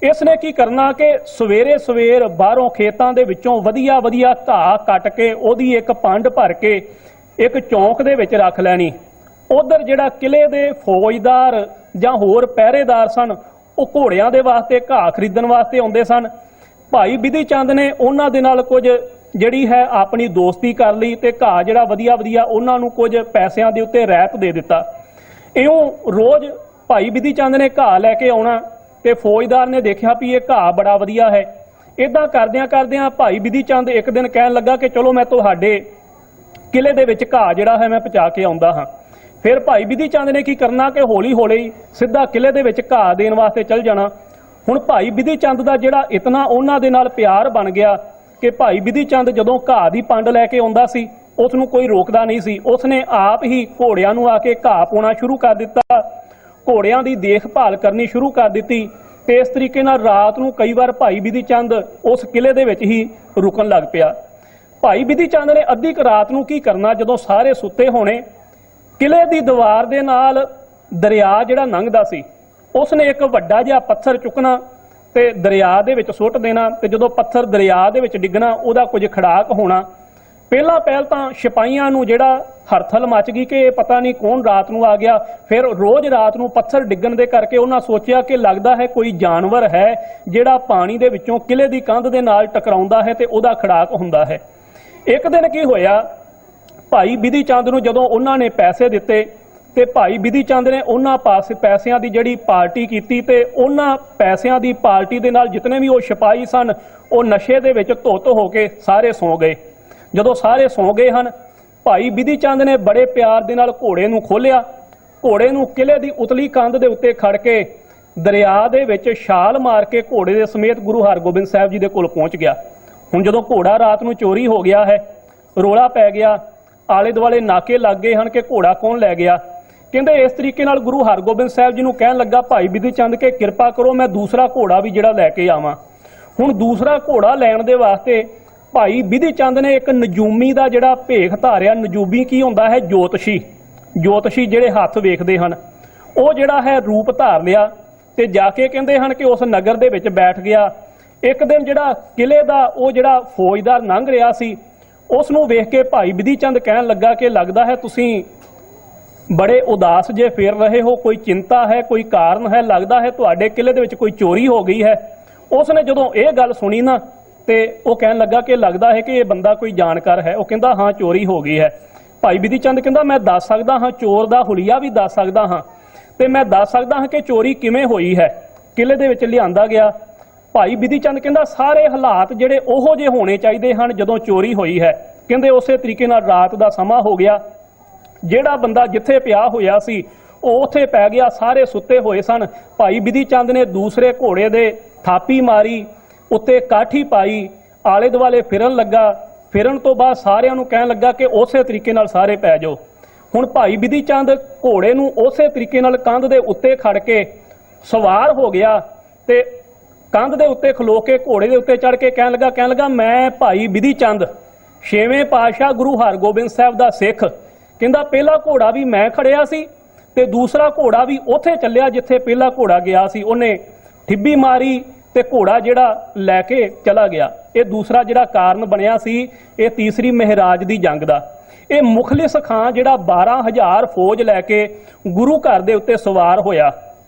ਇਸ ਨੇ ਕੀ ਕਰਨਾ ਕਿ ਸਵੇਰੇ ਸਵੇਰ ਬਾਹਰੋਂ ਖੇਤਾਂ ਦੇ ਵਿੱਚੋਂ ਵਧੀਆ ਵਧੀਆ ਘਾਹ ਕੱਟ ਕੇ ਉਹਦੀ ਇੱਕ ਪੰਡ ਭਰ ਕੇ ਇੱਕ ਚੌਂਕ ਦੇ ਵਿੱਚ ਰੱਖ ਲੈਣੀ। ਉਧਰ ਜਿਹੜਾ ਕਿਲੇ ਦੇ ਫੌਜਦਾਰ ਜਾਂ ਹੋਰ ਪਹਿਰੇਦਾਰ ਸਨ ਉਹ ਘੋੜਿਆਂ ਦੇ ਵਾਸਤੇ ਘਾਹ ਖਰੀਦਣ ਵਾਸਤੇ ਆਉਂਦੇ ਸਨ। ਭਾਈ ਬਿਧੀ ਚੰਦ ਨੇ ਉਹਨਾਂ ਦੇ ਨਾਲ ਕੁਝ ਜਿਹੜੀ ਹੈ ਆਪਣੀ ਦੋਸਤੀ ਕਰ ਲਈ ਤੇ ਘਾਹ ਜਿਹੜਾ ਵਧੀਆ ਵਧੀਆ ਉਹਨਾਂ ਨੂੰ ਕੁਝ ਪੈਸਿਆਂ ਦੇ ਉੱਤੇ ਰਹਿਤ ਦੇ ਦਿੱਤਾ। ਇਉਂ ਰੋਜ਼ ਭਾਈ ਬਿਧੀ ਚੰਦ ਨੇ ਘਾਹ ਲੈ ਕੇ ਆਉਣਾ ਤੇ ਫੌਜਦਾਰ ਨੇ ਦੇਖਿਆ ਵੀ ਇਹ ਘਾਹ ਬੜਾ ਵਧੀਆ ਹੈ। ਇਦਾਂ ਕਰਦਿਆਂ ਕਰਦਿਆਂ ਭਾਈ ਬਿਧੀ ਚੰਦ ਇੱਕ ਦਿਨ ਕਹਿਣ ਲੱਗਾ ਕਿ ਚਲੋ ਮੈਂ ਤੁਹਾਡੇ ਕਿਲੇ ਦੇ ਵਿੱਚ ਘਾਹ ਜਿਹੜਾ ਹੈ ਮੈਂ ਪਹੁੰਚਾ ਕੇ ਆਉਂਦਾ ਹਾਂ। ਫਿਰ ਭਾਈ ਬਿਧੀ ਚੰਦ ਨੇ ਕੀ ਕਰਨਾ ਕਿ ਹੌਲੀ ਹੌਲੀ ਸਿੱਧਾ ਕਿਲੇ ਦੇ ਵਿੱਚ ਘਾਹ ਦੇਣ ਵਾਸਤੇ ਚੱਲ ਜਾਣਾ। ਹੁਣ ਭਾਈ ਬਿਧੀ ਚੰਦ ਦਾ ਜਿਹੜਾ ਇਤਨਾ ਉਹਨਾਂ ਦੇ ਨਾਲ ਪਿਆਰ ਬਣ ਗਿਆ ਕਿ ਭਾਈ ਬਿਧੀ ਚੰਦ ਜਦੋਂ ਘਾਹ ਦੀ ਪੰਡ ਲੈ ਕੇ ਆਉਂਦਾ ਸੀ ਉਸ ਨੂੰ ਕੋਈ ਰੋਕਦਾ ਨਹੀਂ ਸੀ। ਉਸ ਨੇ ਆਪ ਹੀ ਘੋੜਿਆਂ ਨੂੰ ਆ ਕੇ ਘਾਹ ਪਾਉਣਾ ਸ਼ੁਰੂ ਕਰ ਦਿੱਤਾ, ਘੋੜਿਆਂ ਦੀ ਦੇਖਭਾਲ ਕਰਨੀ ਸ਼ੁਰੂ ਕਰ ਦਿੱਤੀ ਤੇ ਇਸ ਤਰੀਕੇ ਨਾਲ ਰਾਤ ਨੂੰ ਕਈ ਵਾਰ ਭਾਈ ਬਿਧੀ ਚੰਦ ਉਸ ਕਿਲੇ ਦੇ ਵਿੱਚ ਹੀ ਰੁਕਣ ਲੱਗ ਪਿਆ। ਭਾਈ ਬਿਧੀ ਚੰਦ ਨੇ ਅੱਧੀ ਕੁ ਰਾਤ ਨੂੰ ਕੀ ਕਰਨਾ, ਜਦੋਂ ਸਾਰੇ ਸੁੱਤੇ ਹੋਣੇ, ਕਿਲੇ ਦੀ ਦੀਵਾਰ ਦੇ ਨਾਲ ਦਰਿਆ ਜਿਹੜਾ ਲੰਘਦਾ ਸੀ ਉਸ ਨੇ ਇੱਕ ਵੱਡਾ ਜਿਹਾ ਪੱਥਰ ਚੁੱਕਣਾ ਤੇ ਦਰਿਆ ਦੇ ਵਿੱਚ ਸੁੱਟ ਦੇਣਾ ਤੇ ਜਦੋਂ ਪੱਥਰ ਦਰਿਆ ਦੇ ਵਿੱਚ ਡਿੱਗਣਾ ਉਹਦਾ ਕੁਝ ਖੜਾਕ ਹੋਣਾ। ਪਹਿਲ ਤਾਂ ਸਿਪਾਹੀਆਂ ਨੂੰ ਜਿਹੜਾ ਹਰਥਲ ਮਚ ਗਈ ਕਿ ਇਹ ਪਤਾ ਨਹੀਂ ਕੌਣ ਰਾਤ ਨੂੰ ਆ ਗਿਆ। ਫਿਰ ਰੋਜ਼ ਰਾਤ ਨੂੰ ਪੱਥਰ ਡਿੱਗਣ ਦੇ ਕਰਕੇ ਉਹਨਾਂ ਸੋਚਿਆ ਕਿ ਲੱਗਦਾ ਹੈ ਕੋਈ ਜਾਨਵਰ ਹੈ ਜਿਹੜਾ ਪਾਣੀ ਦੇ ਵਿੱਚੋਂ ਕਿਲੇ ਦੀ ਕੰਧ ਦੇ ਨਾਲ ਟਕਰਾਉਂਦਾ ਹੈ ਤੇ ਉਹਦਾ ਖੜਾਕ ਹੁੰਦਾ ਹੈ। ਇੱਕ ਦਿਨ ਕੀ ਹੋਇਆ, ਭਾਈ ਬਿਧੀ ਚੰਦ ਨੂੰ ਜਦੋਂ ਉਹਨਾਂ ਨੇ ਪੈਸੇ ਦਿੱਤੇ ਤੇ ਭਾਈ ਬਿਧੀ ਚੰਦ ਨੇ ਉਹਨਾਂ ਪਾਸੇ ਪੈਸਿਆਂ ਦੀ ਜਿਹੜੀ ਪਾਰਟੀ ਕੀਤੀ ਤੇ ਉਹਨਾਂ ਪੈਸਿਆਂ ਦੀ ਪਾਰਟੀ ਦੇ ਨਾਲ ਜਿਤਨੇ ਵੀ ਉਹ ਸਿਪਾਹੀ ਸਨ ਉਹ ਨਸ਼ੇ ਦੇ ਵਿੱਚ ਧੁੱਤ ਹੋ ਕੇ ਸਾਰੇ ਸੌਂ ਗਏ। ਜਦੋਂ ਸਾਰੇ ਸੌਂ ਗਏ ਹਨ ਭਾਈ ਬਿਧੀ ਚੰਦ ਨੇ ਬੜੇ ਪਿਆਰ ਦੇ ਨਾਲ ਘੋੜੇ ਨੂੰ ਖੋਲਿਆ, ਘੋੜੇ ਨੂੰ ਕਿਲੇ ਦੀ ਉਤਲੀ ਕੰਧ ਦੇ ਉੱਤੇ ਖੜ ਕੇ ਦਰਿਆ ਦੇ ਵਿੱਚ ਛਾਲ ਮਾਰ ਕੇ ਘੋੜੇ ਦੇ ਸਮੇਤ ਗੁਰੂ ਹਰਗੋਬਿੰਦ ਸਾਹਿਬ ਜੀ ਦੇ ਕੋਲ ਪਹੁੰਚ ਗਿਆ। ਹੁਣ ਜਦੋਂ ਘੋੜਾ ਰਾਤ ਨੂੰ ਚੋਰੀ ਹੋ ਗਿਆ ਹੈ, ਰੋਲਾ ਪੈ ਗਿਆ, ਆਲੇ ਦੁਆਲੇ ਨਾਕੇ ਲੱਗ ਗਏ ਹਨ ਕਿ ਘੋੜਾ ਕੌਣ ਲੈ ਗਿਆ। ਕਹਿੰਦੇ ਇਸ ਤਰੀਕੇ ਨਾਲ ਗੁਰੂ ਹਰਗੋਬਿੰਦ ਸਾਹਿਬ ਜੀ ਨੂੰ ਕਹਿਣ ਲੱਗਾ ਭਾਈ ਬਿਧੀ ਚੰਦ ਕਿ ਕਿਰਪਾ ਕਰੋ ਮੈਂ ਦੂਸਰਾ ਘੋੜਾ ਵੀ ਜਿਹੜਾ ਲੈ ਕੇ ਆਵਾਂ। ਹੁਣ ਦੂਸਰਾ ਘੋੜਾ ਲੈਣ ਦੇ ਵਾਸਤੇ ਭਾਈ ਬਿਧੀ ਚੰਦ ਨੇ ਇੱਕ ਨਜੂਮੀ ਦਾ ਜਿਹੜਾ ਭੇਖ ਧਾਰਿਆ। ਨਜੂਮੀ ਕੀ ਹੁੰਦਾ ਹੈ? ਜੋਤਸ਼ੀ ਜਿਹੜੇ ਹੱਥ ਵੇਖਦੇ ਹਨ। ਉਹ ਜਿਹੜਾ ਹੈ ਰੂਪ ਧਾਰ ਲਿਆ ਤੇ ਜਾ ਕੇ ਕਹਿੰਦੇ ਹਨ ਕਿ ਉਸ ਨਗਰ ਦੇ ਵਿੱਚ ਬੈਠ ਗਿਆ। ਇੱਕ ਦਿਨ ਜਿਹੜਾ ਕਿਲੇ ਦਾ ਉਹ ਜਿਹੜਾ ਫੌਜਦਾਰ ਲੰਘ ਰਿਹਾ ਸੀ ਉਸ ਨੂੰ ਵੇਖ ਕੇ ਭਾਈ ਬਿਧੀ ਚੰਦ ਕਹਿਣ ਲੱਗਾ ਕਿ ਲੱਗਦਾ ਹੈ ਤੁਸੀਂ ਬੜੇ ਉਦਾਸ ਜੇ ਫੇਰ ਰਹੇ ਹੋ, ਕੋਈ ਚਿੰਤਾ ਹੈ, ਕੋਈ ਕਾਰਨ ਹੈ, ਲੱਗਦਾ ਹੈ ਤੁਹਾਡੇ ਕਿਲੇ ਦੇ ਵਿੱਚ ਕੋਈ ਚੋਰੀ ਹੋ ਗਈ ਹੈ। ਉਸ ਨੇ ਜਦੋਂ ਇਹ ਗੱਲ ਸੁਣੀ ਨਾ ਤੇ ਉਹ ਕਹਿਣ ਲੱਗਾ ਕਿ ਲੱਗਦਾ ਹੈ ਕਿ ਇਹ ਬੰਦਾ ਕੋਈ ਜਾਣਕਾਰ ਹੈ। ਉਹ ਕਹਿੰਦਾ ਹਾਂ ਚੋਰੀ ਹੋ ਗਈ ਹੈ। ਭਾਈ ਬਿਧੀ ਚੰਦ ਕਹਿੰਦਾ ਮੈਂ ਦੱਸ ਸਕਦਾ ਹਾਂ, ਚੋਰ ਦਾ ਹੁਲੀਆ ਵੀ ਦੱਸ ਸਕਦਾ ਹਾਂ ਤੇ ਮੈਂ ਦੱਸ ਸਕਦਾ ਹਾਂ ਕਿ ਚੋਰੀ ਕਿਵੇਂ ਹੋਈ ਹੈ। ਕਿਲੇ ਦੇ ਵਿੱਚ ਲਿਆਂਦਾ ਗਿਆ। ਭਾਈ ਬਿਧੀ ਚੰਦ ਕਹਿੰਦਾ ਸਾਰੇ ਹਾਲਾਤ ਜਿਹੜੇ ਉਹੋ ਜਿਹੇ ਹੋਣੇ ਚਾਹੀਦੇ ਹਨ ਜਦੋਂ ਚੋਰੀ ਹੋਈ ਹੈ। ਕਹਿੰਦੇ ਉਸੇ ਤਰੀਕੇ ਨਾਲ ਰਾਤ ਦਾ ਸਮਾਂ ਹੋ ਗਿਆ। ਜਿਹੜਾ ਬੰਦਾ ਜਿੱਥੇ ਪਿਆ ਹੋਇਆ ਸੀ ਉਹ ਉੱਥੇ ਪੈ ਗਿਆ, ਸਾਰੇ ਸੁੱਤੇ ਹੋਏ ਸਨ। ਭਾਈ ਬਿਧੀ ਚੰਦ ਨੇ ਦੂਸਰੇ ਘੋੜੇ ਦੇ ਥਾਪੀ ਮਾਰੀ, ਉੱਤੇ ਕਾਠੀ ਪਾਈ, ਆਲੇ ਦੁਆਲੇ ਫਿਰਨ ਲੱਗਾ। ਫਿਰਨ ਤੋਂ ਬਾਅਦ ਸਾਰਿਆਂ ਨੂੰ ਕਹਿਣ ਲੱਗਾ ਕਿ ਉਸੇ ਤਰੀਕੇ ਨਾਲ ਸਾਰੇ ਪੈ ਜਾਓ। ਹੁਣ ਭਾਈ ਬਿਧੀ ਚੰਦ ਘੋੜੇ ਨੂੰ ਉਸੇ ਤਰੀਕੇ ਨਾਲ ਕੰਧ ਦੇ ਉੱਤੇ ਖੜ ਕੇ ਸਵਾਰ ਹੋ ਗਿਆ ਤੇ ਕੰਧ ਦੇ ਉੱਤੇ ਖਲੋ ਕੇ ਘੋੜੇ ਦੇ ਉੱਤੇ ਚੜ ਕੇ ਕਹਿਣ ਲੱਗਾ ਮੈਂ ਭਾਈ ਬਿਧੀ ਚੰਦ 6ਵੇਂ ਪਾਤਸ਼ਾਹ ਗੁਰੂ ਹਰਗੋਬਿੰਦ ਸਾਹਿਬ ਦਾ ਸਿੱਖ। ਕਹਿੰਦਾ ਪਹਿਲਾ ਘੋੜਾ ਵੀ ਮੈਂ ਖੜਿਆ ਸੀ ਤੇ ਦੂਸਰਾ ਘੋੜਾ ਵੀ ਉੱਥੇ ਚੱਲਿਆ ਜਿੱਥੇ ਪਹਿਲਾ ਘੋੜਾ ਗਿਆ ਸੀ। ਉਹਨੇ ਠਿੱਬੀ ਮਾਰੀ ਤੇ ਘੋੜਾ ਜਿਹੜਾ ਲੈ ਕੇ ਚਲਾ ਗਿਆ। ਇਹ ਦੂਸਰਾ ਜਿਹੜਾ ਕਾਰਨ ਬਣਿਆ ਸੀ ਇਹ ਤੀਸਰੀ ਮਹਿਰਾਜ ਦੀ ਜੰਗ ਦਾ। ਇਹ ਮੁਖਲਿਸ ਖਾਂ ਜਿਹੜਾ 12,000 ਫੌਜ ਲੈ ਕੇ ਗੁਰੂ ਘਰ ਦੇ ਉੱਤੇ ਸਵਾਰ ਹੋਇਆ।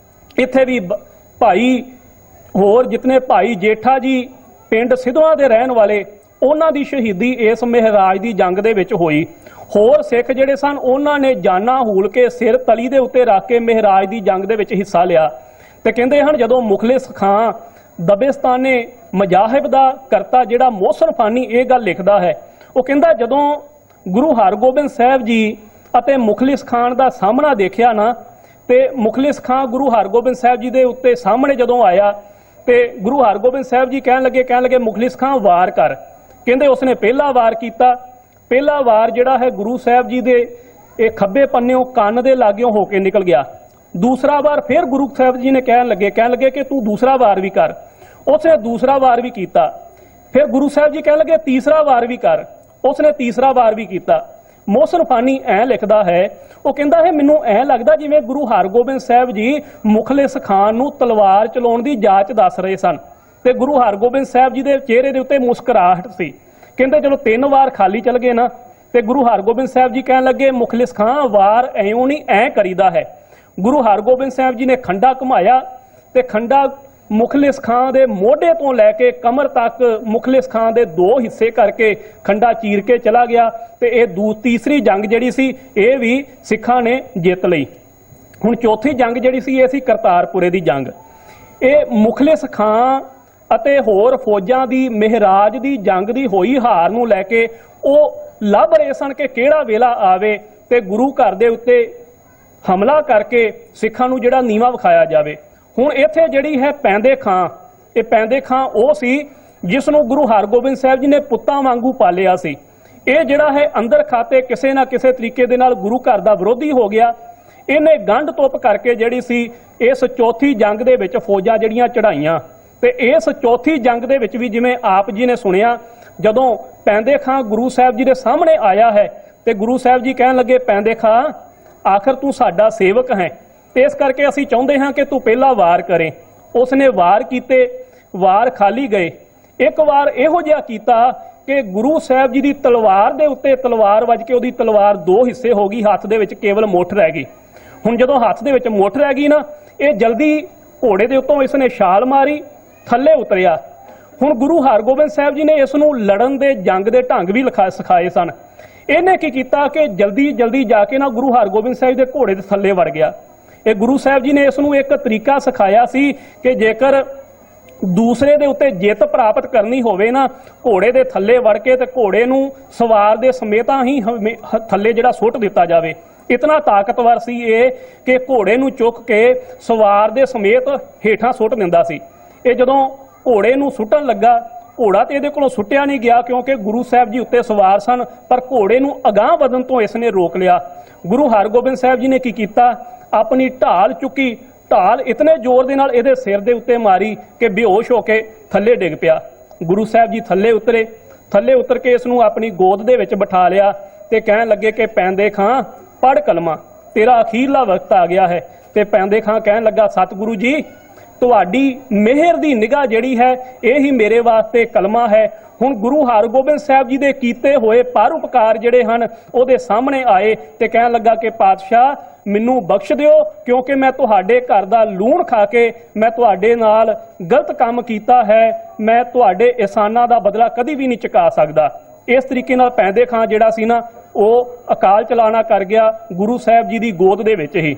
ਇੱਥੇ ਵੀ ਭਾਈ ਹੋਰ ਜਿਤਨੇ ਭਾਈ ਜੇਠਾ ਜੀ ਪਿੰਡ ਸਿੱਧਵਾਂ ਦੇ ਰਹਿਣ ਵਾਲੇ, ਉਹਨਾਂ ਦੀ ਸ਼ਹੀਦੀ ਇਸ ਮਹਿਰਾਜ ਦੀ ਜੰਗ ਦੇ ਵਿੱਚ ਹੋਈ। ਹੋਰ ਸਿੱਖ ਜਿਹੜੇ ਸਨ ਉਹਨਾਂ ਨੇ ਜਾਨਾਂ ਹੂਲ ਕੇ ਸਿਰ ਤਲੀ ਦੇ ਉੱਤੇ ਰੱਖ ਕੇ ਮਹਿਰਾਜ ਦੀ ਜੰਗ ਦੇ ਵਿੱਚ ਹਿੱਸਾ ਲਿਆ। ਤੇ ਕਹਿੰਦੇ ਹਨ ਜਦੋਂ ਮੁਖਲਿਸ ਖਾਂ ਦਬਿਸਤਾਨੇ ਮਜਾਹਿਬ ਦਾ ਕਰਤਾ ਜਿਹੜਾ ਮੋਹਸਨ ਫਾਨੀ ਇਹ ਗੱਲ ਲਿਖਦਾ ਹੈ, ਉਹ ਕਹਿੰਦਾ ਜਦੋਂ ਗੁਰੂ ਹਰਗੋਬਿੰਦ ਸਾਹਿਬ ਜੀ ਅਤੇ ਮੁਖਲਿਸ ਖਾਨ ਦਾ ਸਾਹਮਣਾ ਦੇਖਿਆ ਨਾ, ਤੇ ਮੁਖਲਿਸ ਖਾਂ ਗੁਰੂ ਹਰਗੋਬਿੰਦ ਸਾਹਿਬ ਜੀ ਦੇ ਉੱਤੇ ਸਾਹਮਣੇ ਜਦੋਂ ਆਇਆ ਤੇ ਗੁਰੂ ਹਰਗੋਬਿੰਦ ਸਾਹਿਬ ਜੀ ਕਹਿਣ ਲੱਗੇ ਮੁਖਲਿਸ ਖਾਂ ਵਾਰ ਕਰ। ਕਹਿੰਦੇ ਉਸਨੇ ਪਹਿਲਾ ਵਾਰ ਕੀਤਾ। ਪਹਿਲਾ ਵਾਰ ਜਿਹੜਾ ਹੈ ਗੁਰੂ ਸਾਹਿਬ ਜੀ ਦੇ ਇਹ ਖੱਬੇ ਪੰਨਿਓਂ ਕੰਨ ਦੇ ਲਾਗਿਓਂ ਹੋ ਕੇ ਨਿਕਲ ਗਿਆ। ਦੂਸਰਾ ਵਾਰ ਫਿਰ ਗੁਰੂ ਸਾਹਿਬ ਜੀ ਨੇ ਕਹਿਣ ਲੱਗੇ ਕਿ ਤੂੰ ਦੂਸਰਾ ਵਾਰ ਵੀ ਕਰ। ਉਸਨੇ ਦੂਸਰਾ ਵਾਰ ਵੀ ਕੀਤਾ। ਫਿਰ ਗੁਰੂ ਸਾਹਿਬ ਜੀ ਕਹਿਣ ਲੱਗੇ ਤੀਸਰਾ ਵਾਰ ਵੀ ਕਰ। ਉਸਨੇ ਤੀਸਰਾ ਵਾਰ ਵੀ ਕੀਤਾ। ਮੋਹਸਨ ਫਾਨੀ ਐਂ ਲਿਖਦਾ ਹੈ, ਉਹ ਕਹਿੰਦਾ ਹੈ ਮੈਨੂੰ ਐਂ ਲੱਗਦਾ ਜਿਵੇਂ ਗੁਰੂ ਹਰਗੋਬਿੰਦ ਸਾਹਿਬ ਜੀ ਮੁਖਲਿਸ ਖਾਨ ਨੂੰ ਤਲਵਾਰ ਚਲਾਉਣ ਦੀ ਜਾਂਚ ਦੱਸ ਰਹੇ ਸਨ ਤੇ ਗੁਰੂ ਹਰਗੋਬਿੰਦ ਸਾਹਿਬ ਜੀ ਦੇ ਚਿਹਰੇ ਦੇ ਉੱਤੇ ਮੁਸਕਰਾਹਟ ਸੀ। ਕਹਿੰਦੇ ਚਲੋ 3 ਵਾਰ ਖਾਲੀ ਚਲ ਗਏ ਨਾ, ਤੇ ਗੁਰੂ ਹਰਗੋਬਿੰਦ ਸਾਹਿਬ ਜੀ ਕਹਿਣ ਲੱਗੇ ਮੁਖਲਿਸ ਖਾਂ ਵਾਰ ਐਉਂ ਨਹੀਂ ਐਂ ਕਰੀਦਾ ਹੈ। ਗੁਰੂ ਹਰਗੋਬਿੰਦ ਸਾਹਿਬ ਜੀ ਨੇ ਖੰਡਾ ਘੁਮਾਇਆ ਤੇ ਖੰਡਾ ਮੁਖਲਿਸ ਖਾਂ ਦੇ ਮੋਢੇ ਤੋਂ ਲੈ ਕੇ ਕਮਰ ਤੱਕ ਮੁਖਲਿਸ ਖਾਂ ਦੇ 2 ਹਿੱਸੇ ਕਰਕੇ ਖੰਡਾ ਚੀਰ ਕੇ ਚਲਾ ਗਿਆ ਤੇ ਇਹ ਤੀਸਰੀ ਜੰਗ ਜਿਹੜੀ ਸੀ ਇਹ ਵੀ ਸਿੱਖਾਂ ਨੇ ਜਿੱਤ ਲਈ। ਹੁਣ ਚੌਥੀ ਜੰਗ ਜਿਹੜੀ ਸੀ ਇਹ ਸੀ ਕਰਤਾਰਪੁਰੇ ਦੀ ਜੰਗ। ਇਹ ਮੁਖਲਿਸ ਖਾਂ ਅਤੇ ਹੋਰ ਫੌਜਾਂ ਦੀ ਮਹਿਰਾਜ ਦੀ ਜੰਗ ਦੀ ਹੋਈ ਹਾਰ ਨੂੰ ਲੈ ਕੇ ਉਹ ਲੱਭ ਰਹੇ ਸਨ ਕਿ ਕਿਹੜਾ ਵੇਲਾ ਆਵੇ ਤੇ ਗੁਰੂ ਘਰ ਦੇ ਉੱਤੇ ਹਮਲਾ ਕਰਕੇ ਸਿੱਖਾਂ ਨੂੰ ਜਿਹੜਾ ਨੀਵਾ ਵਿਖਾਇਆ ਜਾਵੇ। ਹੁਣ ਇੱਥੇ ਜਿਹੜੀ ਹੈ ਪੈਂਦੇ ਖਾਂ, ਇਹ ਪੈਂਦੇ ਖਾਂ ਉਹ ਸੀ ਜਿਸ ਨੂੰ ਗੁਰੂ ਹਰਗੋਬਿੰਦ ਸਾਹਿਬ ਜੀ ਨੇ ਪੁੱਤਾਂ ਵਾਂਗੂ ਪਾਲਿਆ ਸੀ। ਇਹ ਜਿਹੜਾ ਹੈ ਅੰਦਰ ਖਾਤੇ ਕਿਸੇ ਨਾ ਕਿਸੇ ਤਰੀਕੇ ਦੇ ਨਾਲ ਗੁਰੂ ਘਰ ਦਾ ਵਿਰੋਧੀ ਹੋ ਗਿਆ। ਇਹਨੇ ਗੰਢ ਤੁੱਪ ਕਰਕੇ ਜਿਹੜੀ ਸੀ ਇਸ ਚੌਥੀ ਜੰਗ ਦੇ ਵਿੱਚ ਫੌਜਾਂ ਜਿਹੜੀਆਂ ਚੜਾਈਆਂ ਤੇ ਇਸ ਚੌਥੀ ਜੰਗ ਦੇ ਵਿੱਚ ਵੀ ਜਿਵੇਂ ਆਪ ਜੀ ਨੇ ਸੁਣਿਆ, ਜਦੋਂ ਪੈਂਦੇ ਖਾਂ ਗੁਰੂ ਸਾਹਿਬ ਜੀ ਦੇ ਸਾਹਮਣੇ ਆਇਆ ਹੈ ਤੇ ਗੁਰੂ ਸਾਹਿਬ ਜੀ ਕਹਿਣ ਲੱਗੇ ਪੈਂਦੇ ਖਾਂ ਆਖਰ ਤੂੰ ਸਾਡਾ ਸੇਵਕ ਹੈ ਤੇ ਇਸ ਕਰਕੇ ਅਸੀਂ ਚਾਹੁੰਦੇ ਹਾਂ ਕਿ ਤੂੰ ਪਹਿਲਾ ਵਾਰ ਕਰੇ। ਉਸਨੇ ਵਾਰ ਕੀਤੇ, ਵਾਰ ਖਾਲੀ ਗਏ। ਇੱਕ ਵਾਰ ਇਹੋ ਜਿਹਾ ਕੀਤਾ ਕਿ ਗੁਰੂ ਸਾਹਿਬ ਜੀ ਦੀ ਤਲਵਾਰ ਦੇ ਉੱਤੇ ਤਲਵਾਰ ਵੱਜ ਕੇ ਉਹਦੀ ਤਲਵਾਰ 2 ਹਿੱਸੇ ਹੋ ਗਈ, ਹੱਥ ਦੇ ਵਿੱਚ ਕੇਵਲ ਮੁੱਠ ਰਹਿ ਗਈ। ਹੁਣ ਜਦੋਂ ਹੱਥ ਦੇ ਵਿੱਚ ਮੁੱਠ ਰਹਿ ਗਈ ਨਾ, ਇਹ ਜਲਦੀ ਘੋੜੇ ਦੇ ਉੱਤੋਂ ਇਸਨੇ ਛਾਲ ਮਾਰੀ, ਥੱਲੇ ਉਤਰਿਆ। ਹੁਣ ਗੁਰੂ ਹਰਗੋਬਿੰਦ ਸਾਹਿਬ ਜੀ ਨੇ ਇਸ ਨੂੰ ਲੜਨ ਦੇ ਜੰਗ ਦੇ ਢੰਗ ਵੀ ਸਿਖਾਏ ਸਨ। ਇਹਨੇ ਕੀ ਕੀਤਾ ਕਿ ਜਲਦੀ ਜਾ ਕੇ ਨਾ ਗੁਰੂ ਹਰਗੋਬਿੰਦ ਸਾਹਿਬ ਦੇ ਘੋੜੇ ਦੇ ਥੱਲੇ ਵੜ ਗਿਆ। ਇਹ ਗੁਰੂ ਸਾਹਿਬ ਜੀ ਨੇ ਇਸ ਨੂੰ ਇੱਕ ਤਰੀਕਾ ਸਿਖਾਇਆ ਸੀ ਕਿ ਜੇਕਰ ਦੂਸਰੇ ਦੇ ਉੱਤੇ ਜਿੱਤ ਪ੍ਰਾਪਤ ਕਰਨੀ ਹੋਵੇ ਨਾ, ਘੋੜੇ ਦੇ ਥੱਲੇ ਵੜ ਕੇ ਤੇ ਘੋੜੇ ਨੂੰ ਸਵਾਰ ਦੇ ਸਮੇਤਾਂ ਹੀ ਥੱਲੇ ਜਿਹੜਾ ਸੁੱਟ ਦਿੱਤਾ ਜਾਵੇ। ਇਤਨਾ ਤਾਕਤਵਰ ਸੀ ਇਹ ਕਿ ਘੋੜੇ ਨੂੰ ਚੁੱਕ ਕੇ ਸਵਾਰ ਦੇ ਸਮੇਤ ਹੇਠਾਂ ਸੁੱਟ ਦਿੰਦਾ ਸੀ। ਇਹ ਜਦੋਂ ਘੋੜੇ ਨੂੰ ਸੁੱਟਣ ਲੱਗਾ, ਘੋੜਾ ਤੇ ਇਹਦੇ ਕੋਲੋਂ ਸੁੱਟਿਆ ਨਹੀਂ ਗਿਆ ਕਿਉਂਕਿ ਗੁਰੂ ਸਾਹਿਬ ਜੀ ਉੱਤੇ ਸਵਾਰ ਸਨ, ਪਰ ਘੋੜੇ ਨੂੰ ਅਗਾਂਹ ਵਧਣ ਤੋਂ ਇਸ ਨੇ ਰੋਕ ਲਿਆ। ਗੁਰੂ ਹਰਗੋਬਿੰਦ ਸਾਹਿਬ ਜੀ ਨੇ ਕੀ ਕੀਤਾ, ਆਪਣੀ ਢਾਲ ਚੁੱਕੀ, ਢਾਲ ਇਤਨੇ ਜ਼ੋਰ ਦੇ ਨਾਲ ਇਹਦੇ ਸਿਰ ਦੇ ਉੱਤੇ ਮਾਰੀ ਕਿ ਬੇਹੋਸ਼ ਹੋ ਕੇ ਥੱਲੇ ਡਿੱਗ ਪਿਆ। ਗੁਰੂ ਸਾਹਿਬ ਜੀ ਥੱਲੇ ਉਤਰੇ, ਥੱਲੇ ਉਤਰ ਕੇ ਇਸ ਨੂੰ ਆਪਣੀ ਗੋਦ ਦੇ ਵਿੱਚ ਬਿਠਾ ਲਿਆ ਤੇ ਕਹਿਣ ਲੱਗੇ ਕਿ ਪੈਂਦੇ ਖਾਂ ਪੜ੍ਹ ਕਲਮਾ, ਤੇਰਾ ਅਖੀਰਲਾ ਵਕਤ ਆ ਗਿਆ ਹੈ। ਤੇ ਪੈਂਦੇ ਖਾਂ ਕਹਿਣ ਲੱਗਾ ਸਤਿਗੁਰੂ ਜੀ ਤੁਹਾਡੀ ਮਿਹਰ ਦੀ ਨਿਗਾਹ ਜਿਹੜੀ ਹੈ ਇਹ ਹੀ ਮੇਰੇ ਵਾਸਤੇ ਕਲਮਾ ਹੈ। ਹੁਣ ਗੁਰੂ ਹਰਗੋਬਿੰਦ ਸਾਹਿਬ ਜੀ ਦੇ ਕੀਤੇ ਹੋਏ ਪਰਉਪਕਾਰ ਜਿਹੜੇ ਹਨ ਉਹਦੇ ਸਾਹਮਣੇ ਆਏ ਤੇ ਕਹਿਣ ਲੱਗਾ ਕਿ ਪਾਤਸ਼ਾਹ ਮੈਨੂੰ ਬਖਸ਼ ਦਿਓ ਕਿਉਂਕਿ ਮੈਂ ਤੁਹਾਡੇ ਘਰ ਦਾ ਲੂਣ ਖਾ ਕੇ ਮੈਂ ਤੁਹਾਡੇ ਨਾਲ ਗਲਤ ਕੰਮ ਕੀਤਾ ਹੈ, ਮੈਂ ਤੁਹਾਡੇ ਇਹਸਾਨਾਂ ਦਾ ਬਦਲਾ ਕਦੀ ਵੀ ਨਹੀਂ ਚੁਕਾ ਸਕਦਾ। ਇਸ ਤਰੀਕੇ ਨਾਲ ਪੈਂਦੇ ਖਾਂ ਜਿਹੜਾ ਸੀ ਨਾ ਉਹ ਅਕਾਲ ਚਲਾਣਾ ਕਰ ਗਿਆ ਗੁਰੂ ਸਾਹਿਬ ਜੀ ਦੀ ਗੋਦ ਦੇ ਵਿੱਚ ਹੀ।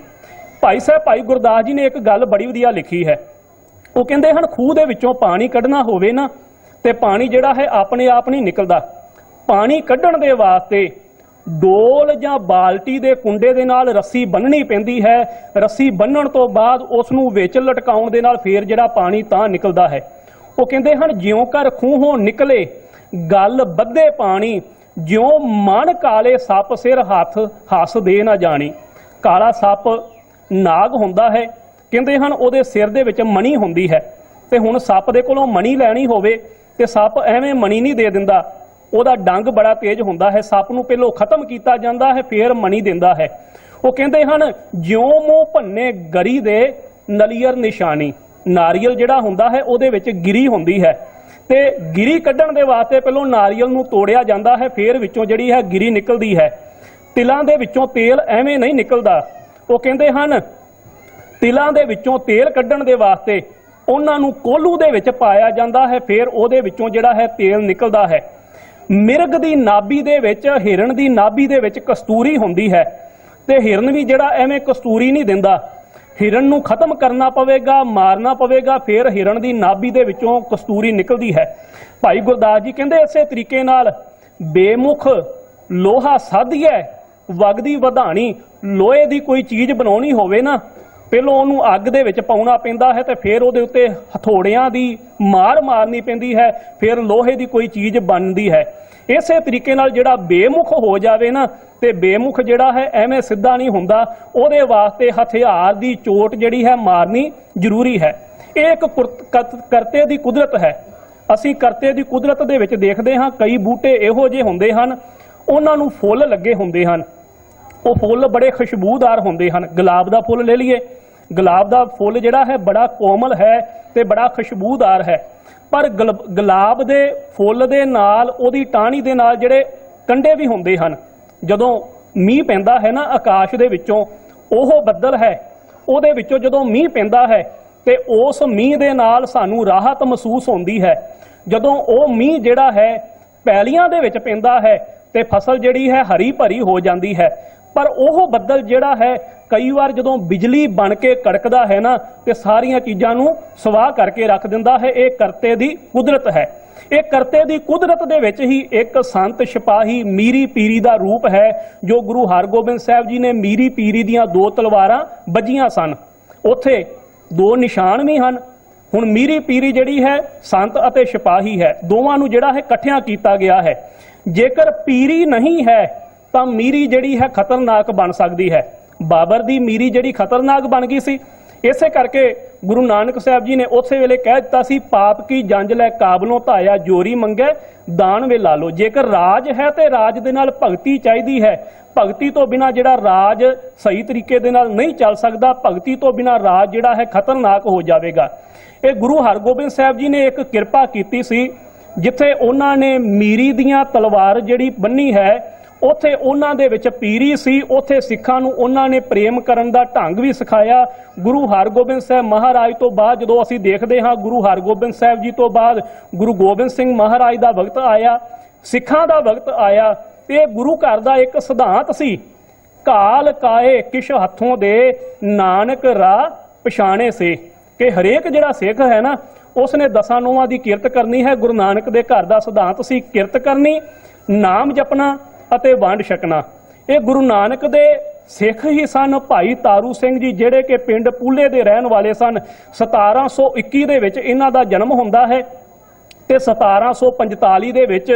ਭਾਈ ਗੁਰਦਾਸ ਜੀ ਨੇ ਇੱਕ ਗੱਲ ਬੜੀ ਵਧੀਆ ਲਿਖੀ ਹੈ। ਉਹ ਕਹਿੰਦੇ ਹਨ ਖੂਹ ਦੇ ਵਿੱਚੋਂ ਪਾਣੀ ਕੱਢਣਾ ਹੋਵੇ ਨਾ ਤੇ ਪਾਣੀ ਜਿਹੜਾ ਹੈ ਆਪਣੇ ਆਪ ਨਹੀਂ ਨਿਕਲਦਾ। ਪਾਣੀ ਕੱਢਣ ਦੇ ਵਾਸਤੇ ਡੋਲ ਜਾਂ ਬਾਲਟੀ ਦੇ ਕੁੰਡੇ ਦੇ ਨਾਲ ਰੱਸੀ ਬੰਨਣੀ ਪੈਂਦੀ ਹੈ। ਰੱਸੀ ਬੰਨਣ ਤੋਂ ਬਾਅਦ ਉਸ ਨੂੰ ਵਿੱਚ ਲਟਕਾਉਣ ਦੇ ਨਾਲ ਫੇਰ ਜਿਹੜਾ ਪਾਣੀ ਤਾਂ ਨਿਕਲਦਾ ਹੈ। ਉਹ ਕਹਿੰਦੇ ਹਨ ਜਿਉਂ ਕਰ ਖੂਹੋਂ ਨਿਕਲੇ ਗਲ ਬੱਧੇ ਪਾਣੀ, ਜਿਉਂ ਮਨ ਕਾਲੇ ਸੱਪ ਸਿਰ ਹੱਥ ਹੱਸ ਦੇ ਨਾ ਜਾਣੀ। ਕਾਲਾ ਸੱਪ ਨਾਗ ਹੁੰਦਾ ਹੈ, ਕਹਿੰਦੇ ਹਨ ਉਹਦੇ ਸਿਰ ਦੇ ਵਿੱਚ ਮਣੀ ਹੁੰਦੀ ਹੈ, ਤੇ ਹੁਣ ਸੱਪ ਦੇ ਕੋਲੋਂ ਮਣੀ ਲੈਣੀ ਹੋਵੇ ਤੇ ਸੱਪ ਐਵੇਂ ਮਣੀ ਨਹੀਂ ਦੇ ਦਿੰਦਾ, ਉਹਦਾ ਡੰਗ ਬੜਾ ਤੇਜ਼ ਹੁੰਦਾ ਹੈ। ਸੱਪ ਨੂੰ ਪਹਿਲੋਂ ਖਤਮ ਕੀਤਾ ਜਾਂਦਾ ਹੈ, ਫੇਰ ਮਣੀ ਦਿੰਦਾ ਹੈ। ਉਹ ਕਹਿੰਦੇ ਹਨ ਜਿਉਂ ਮੂੰਹ ਭੰਨੇ ਗਰੀ ਦੇ ਨਲੀਅਰ ਨਿਸ਼ਾਨੀ। ਨਾਰੀਅਲ ਜਿਹੜਾ ਹੁੰਦਾ ਹੈ ਉਹਦੇ ਵਿੱਚ ਗਿਰੀ ਹੁੰਦੀ ਹੈ, ਤੇ ਗਿਰੀ ਕੱਢਣ ਦੇ ਵਾਸਤੇ ਪਹਿਲੋਂ ਨਾਰੀਅਲ ਨੂੰ ਤੋੜਿਆ ਜਾਂਦਾ ਹੈ, ਫੇਰ ਵਿੱਚੋਂ ਜਿਹੜੀ ਹੈ ਗਿਰੀ ਨਿਕਲਦੀ ਹੈ। ਤਿਲਾਂ ਦੇ ਵਿੱਚੋਂ ਤੇਲ ਐਵੇਂ ਨਹੀਂ ਨਿਕਲਦਾ। ਉਹ ਕਹਿੰਦੇ ਹਨ ਤਿਲਾਂ ਦੇ ਵਿੱਚੋਂ ਤੇਲ ਕੱਢਣ ਦੇ ਵਾਸਤੇ ਉਹਨਾਂ ਨੂੰ ਕੋਲੂ ਦੇ ਵਿੱਚ ਪਾਇਆ ਜਾਂਦਾ ਹੈ, ਫੇਰ ਉਹਦੇ ਵਿੱਚੋਂ ਜਿਹੜਾ ਹੈ ਤੇਲ ਨਿਕਲਦਾ ਹੈ। ਮਿਰਗ ਦੀ ਨਾਭੀ ਦੇ ਵਿੱਚ, ਹਿਰਨ ਦੀ ਨਾਭੀ ਦੇ ਵਿੱਚ ਕਸਤੂਰੀ ਹੁੰਦੀ ਹੈ, ਤੇ ਹਿਰਨ ਵੀ ਜਿਹੜਾ ਐਵੇਂ ਕਸਤੂਰੀ ਨਹੀਂ ਦਿੰਦਾ। ਹਿਰਨ ਨੂੰ ਖਤਮ ਕਰਨਾ ਪਵੇਗਾ, ਮਾਰਨਾ ਪਵੇਗਾ, ਫਿਰ ਹਿਰਨ ਦੀ ਨਾਭੀ ਦੇ ਵਿੱਚੋਂ ਕਸਤੂਰੀ ਨਿਕਲਦੀ ਹੈ। ਭਾਈ ਗੁਰਦਾਸ ਜੀ ਕਹਿੰਦੇ ਇਸੇ ਤਰੀਕੇ ਨਾਲ ਬੇਮੁਖ ਲੋਹਾ ਸਾਧੀਐ ਵਗਦੀ ਵਧਾਣੀ। ਲੋਹੇ ਦੀ ਕੋਈ ਚੀਜ਼ ਬਣਾਉਣੀ ਹੋਵੇ ਨਾ, ਪਹਿਲੋਂ ਉਹਨੂੰ ਅੱਗ ਦੇ ਵਿੱਚ ਪਾਉਣਾ ਪੈਂਦਾ ਹੈ, ਤੇ ਫਿਰ ਉਹਦੇ ਉੱਤੇ ਹਥੋੜਿਆਂ ਦੀ ਮਾਰ ਮਾਰਨੀ ਪੈਂਦੀ ਹੈ, ਫਿਰ ਲੋਹੇ ਦੀ ਕੋਈ ਚੀਜ਼ ਬਣਦੀ ਹੈ। ਇਸੇ ਤਰੀਕੇ ਨਾਲ ਜਿਹੜਾ ਬੇਮੁਖ ਹੋ ਜਾਵੇ ਨਾ, ਤੇ ਬੇਮੁਖ ਜਿਹੜਾ ਹੈ ਐਵੇਂ ਸਿੱਧਾ ਨਹੀਂ ਹੁੰਦਾ, ਉਹਦੇ ਵਾਸਤੇ ਹਥਿਆਰ ਦੀ ਚੋਟ ਜਿਹੜੀ ਹੈ ਮਾਰਨੀ ਜ਼ਰੂਰੀ ਹੈ। ਇਹ ਇੱਕ ਕਰਤੇ ਦੀ ਕੁਦਰਤ ਹੈ। ਅਸੀਂ ਕਰਤੇ ਦੀ ਕੁਦਰਤ ਦੇ ਵਿੱਚ ਦੇਖਦੇ ਹਾਂ ਕਈ ਬੂਟੇ ਇਹੋ ਜਿਹੇ ਹੁੰਦੇ ਹਨ, ਉਹਨਾਂ ਨੂੰ ਫੁੱਲ ਲੱਗੇ ਹੁੰਦੇ ਹਨ, ਉਹ ਫੁੱਲ ਬੜੇ ਖੁਸ਼ਬੂਦਾਰ ਹੁੰਦੇ ਹਨ। ਗੁਲਾਬ ਦਾ ਫੁੱਲ ਲੈ ਲਈਏ, ਗੁਲਾਬ ਦਾ ਫੁੱਲ ਜਿਹੜਾ ਹੈ ਬੜਾ ਕੋਮਲ ਹੈ ਤੇ ਬੜਾ ਖੁਸ਼ਬੂਦਾਰ ਹੈ, ਪਰ ਗੁਲਾਬ ਦੇ ਫੁੱਲ ਦੇ ਨਾਲ ਉਹਦੀ ਟਾਹਣੀ ਦੇ ਨਾਲ ਜਿਹੜੇ ਕੰਡੇ ਵੀ ਹੁੰਦੇ ਹਨ। ਜਦੋਂ ਮੀਂਹ ਪੈਂਦਾ ਹੈ ਨਾ ਆਕਾਸ਼ ਦੇ ਵਿੱਚੋਂ, ਉਹ ਬੱਦਲ ਹੈ, ਉਹਦੇ ਵਿੱਚੋਂ ਜਦੋਂ ਮੀਂਹ ਪੈਂਦਾ ਹੈ ਤੇ ਉਸ ਮੀਂਹ ਦੇ ਨਾਲ ਸਾਨੂੰ ਰਾਹਤ ਮਹਿਸੂਸ ਹੁੰਦੀ ਹੈ। ਜਦੋਂ ਉਹ ਮੀਂਹ ਜਿਹੜਾ ਹੈ ਪੈਲੀਆਂ ਦੇ ਵਿੱਚ ਪੈਂਦਾ ਹੈ ਤੇ ਫਸਲ ਜਿਹੜੀ ਹੈ ਹਰੀ ਭਰੀ ਹੋ ਜਾਂਦੀ ਹੈ, ਪਰ ਉਹ ਬੱਦਲ ਜਿਹੜਾ ਹੈ ਕਈ ਵਾਰ ਜਦੋਂ ਬਿਜਲੀ ਬਣ ਕੇ ਕੜਕਦਾ ਹੈ ਨਾ, ਤੇ ਸਾਰੀਆਂ ਚੀਜ਼ਾਂ ਨੂੰ ਸਵਾਹ ਕਰਕੇ ਰੱਖ ਦਿੰਦਾ ਹੈ। ਇਹ ਕਰਤੇ ਦੀ ਕੁਦਰਤ ਹੈ। ਇਹ ਕਰਤੇ ਦੀ ਕੁਦਰਤ ਦੇ ਵਿੱਚ ਹੀ ਇੱਕ ਸੰਤ ਸਿਪਾਹੀ ਮੀਰੀ ਪੀਰੀ ਦਾ ਰੂਪ ਹੈ, ਜੋ ਗੁਰੂ ਹਰਗੋਬਿੰਦ ਸਾਹਿਬ ਜੀ ਨੇ ਮੀਰੀ ਪੀਰੀ ਦੀਆਂ 2 ਤਲਵਾਰਾਂ ਵੱਜੀਆਂ ਸਨ, ਉੱਥੇ 2 ਨਿਸ਼ਾਨ ਵੀ ਹਨ। ਹੁਣ ਮੀਰੀ ਪੀਰੀ ਜਿਹੜੀ ਹੈ ਸੰਤ ਅਤੇ ਸਿਪਾਹੀ ਹੈ, ਦੋਵਾਂ ਨੂੰ ਜਿਹੜਾ ਹੈ ਇਕੱਠਿਆਂ ਕੀਤਾ ਗਿਆ ਹੈ। ਜੇਕਰ ਪੀਰੀ ਨਹੀਂ ਹੈ ਤਾਂ ਮੀਰੀ ਜਿਹੜੀ ਹੈ ਖਤਰਨਾਕ ਬਣ ਸਕਦੀ ਹੈ। ਬਾਬਰ ਦੀ ਮੀਰੀ ਜਿਹੜੀ ਖਤਰਨਾਕ ਬਣ ਗਈ ਸੀ, ਇਸੇ ਕਰਕੇ ਗੁਰੂ ਨਾਨਕ ਸਾਹਿਬ ਜੀ ਨੇ ਉਸੇ ਵੇਲੇ ਕਹਿ ਦਿੱਤਾ ਸੀ, ਪਾਪ ਕੀ ਜੰਜ ਲੈ ਕਾਬਲੋਂ ਧਾਇਆ ਜੋਰੀ ਮੰਗੇ ਦਾਨ ਵੇ ਲਾ ਲੋ। ਜੇਕਰ ਰਾਜ ਹੈ ਤੇ ਰਾਜ ਦੇ ਨਾਲ ਭਗਤੀ ਚਾਹੀਦੀ ਹੈ। ਭਗਤੀ ਤੋਂ ਬਿਨਾ ਜਿਹੜਾ ਰਾਜ ਸਹੀ ਤਰੀਕੇ ਦੇ ਨਾਲ ਨਹੀਂ ਚੱਲ ਸਕਦਾ, ਭਗਤੀ ਤੋਂ ਬਿਨਾ ਰਾਜ ਜਿਹੜਾ ਹੈ ਖਤਰਨਾਕ ਹੋ ਜਾਵੇਗਾ। ਇਹ ਗੁਰੂ ਹਰਗੋਬਿੰਦ ਸਾਹਿਬ ਜੀ ਨੇ ਇੱਕ ਕਿਰਪਾ ਕੀਤੀ ਸੀ, ਜਿੱਥੇ ਉਹਨਾਂ ਨੇ ਮੀਰੀ ਦੀਆਂ ਤਲਵਾਰ ਜਿਹੜੀ ਬੰਨੀ ਹੈ, ਉੱਥੇ ਉਹਨਾਂ ਦੇ ਵਿੱਚ ਪੀਰੀ ਸੀ, ਉੱਥੇ ਸਿੱਖਾਂ ਨੂੰ ਉਹਨਾਂ ਨੇ ਪ੍ਰੇਮ ਕਰਨ ਦਾ ਢੰਗ ਵੀ ਸਿਖਾਇਆ। ਗੁਰੂ ਹਰਗੋਬਿੰਦ ਸਾਹਿਬ ਮਹਾਰਾਜ ਤੋਂ ਬਾਅਦ ਜਦੋਂ ਅਸੀਂ ਦੇਖਦੇ ਹਾਂ, ਗੁਰੂ ਹਰਗੋਬਿੰਦ ਸਾਹਿਬ ਜੀ ਤੋਂ ਬਾਅਦ ਗੁਰੂ ਗੋਬਿੰਦ ਸਿੰਘ ਮਹਾਰਾਜ ਦਾ ਵਕਤ ਆਇਆ, ਸਿੱਖਾਂ ਦਾ ਵਕਤ ਆਇਆ, ਤੇ ਗੁਰੂ ਘਰ ਦਾ ਇੱਕ ਸਿਧਾਂਤ ਸੀ, ਕਾਲ ਕਾਏ ਕਿਛ ਹੱਥੋਂ ਦੇ ਨਾਨਕ ਰਾਹ ਪਛਾਣੇ ਸੇ, ਕਿ ਹਰੇਕ ਜਿਹੜਾ ਸਿੱਖ ਹੈ ਨਾ, ਉਸਨੇ 10 ਨੋਵਾਂ ਦੀ ਕਿਰਤ ਕਰਨੀ ਹੈ। ਗੁਰੂ ਨਾਨਕ ਦੇ ਘਰ ਦਾ ਸਿਧਾਂਤ ਸੀ ਕਿਰਤ ਕਰਨੀ, ਨਾਮ ਜਪਣਾ ਅਤੇ ਵੰਡ ਛਕਣਾ। ਇਹ ਗੁਰੂ ਨਾਨਕ ਦੇ ਸਿੱਖ ਹੀ ਸਨ। ਭਾਈ ਤਾਰੂ ਸਿੰਘ ਜੀ ਜਿਹੜੇ ਕਿ ਪਿੰਡ ਪੂਲੇ ਦੇ ਰਹਿਣ ਵਾਲੇ ਸਨ, 1721 ਦੇ ਵਿੱਚ ਇਹਨਾਂ ਦਾ ਜਨਮ ਹੁੰਦਾ ਹੈ, ਤੇ 1745 ਦੇ ਵਿੱਚ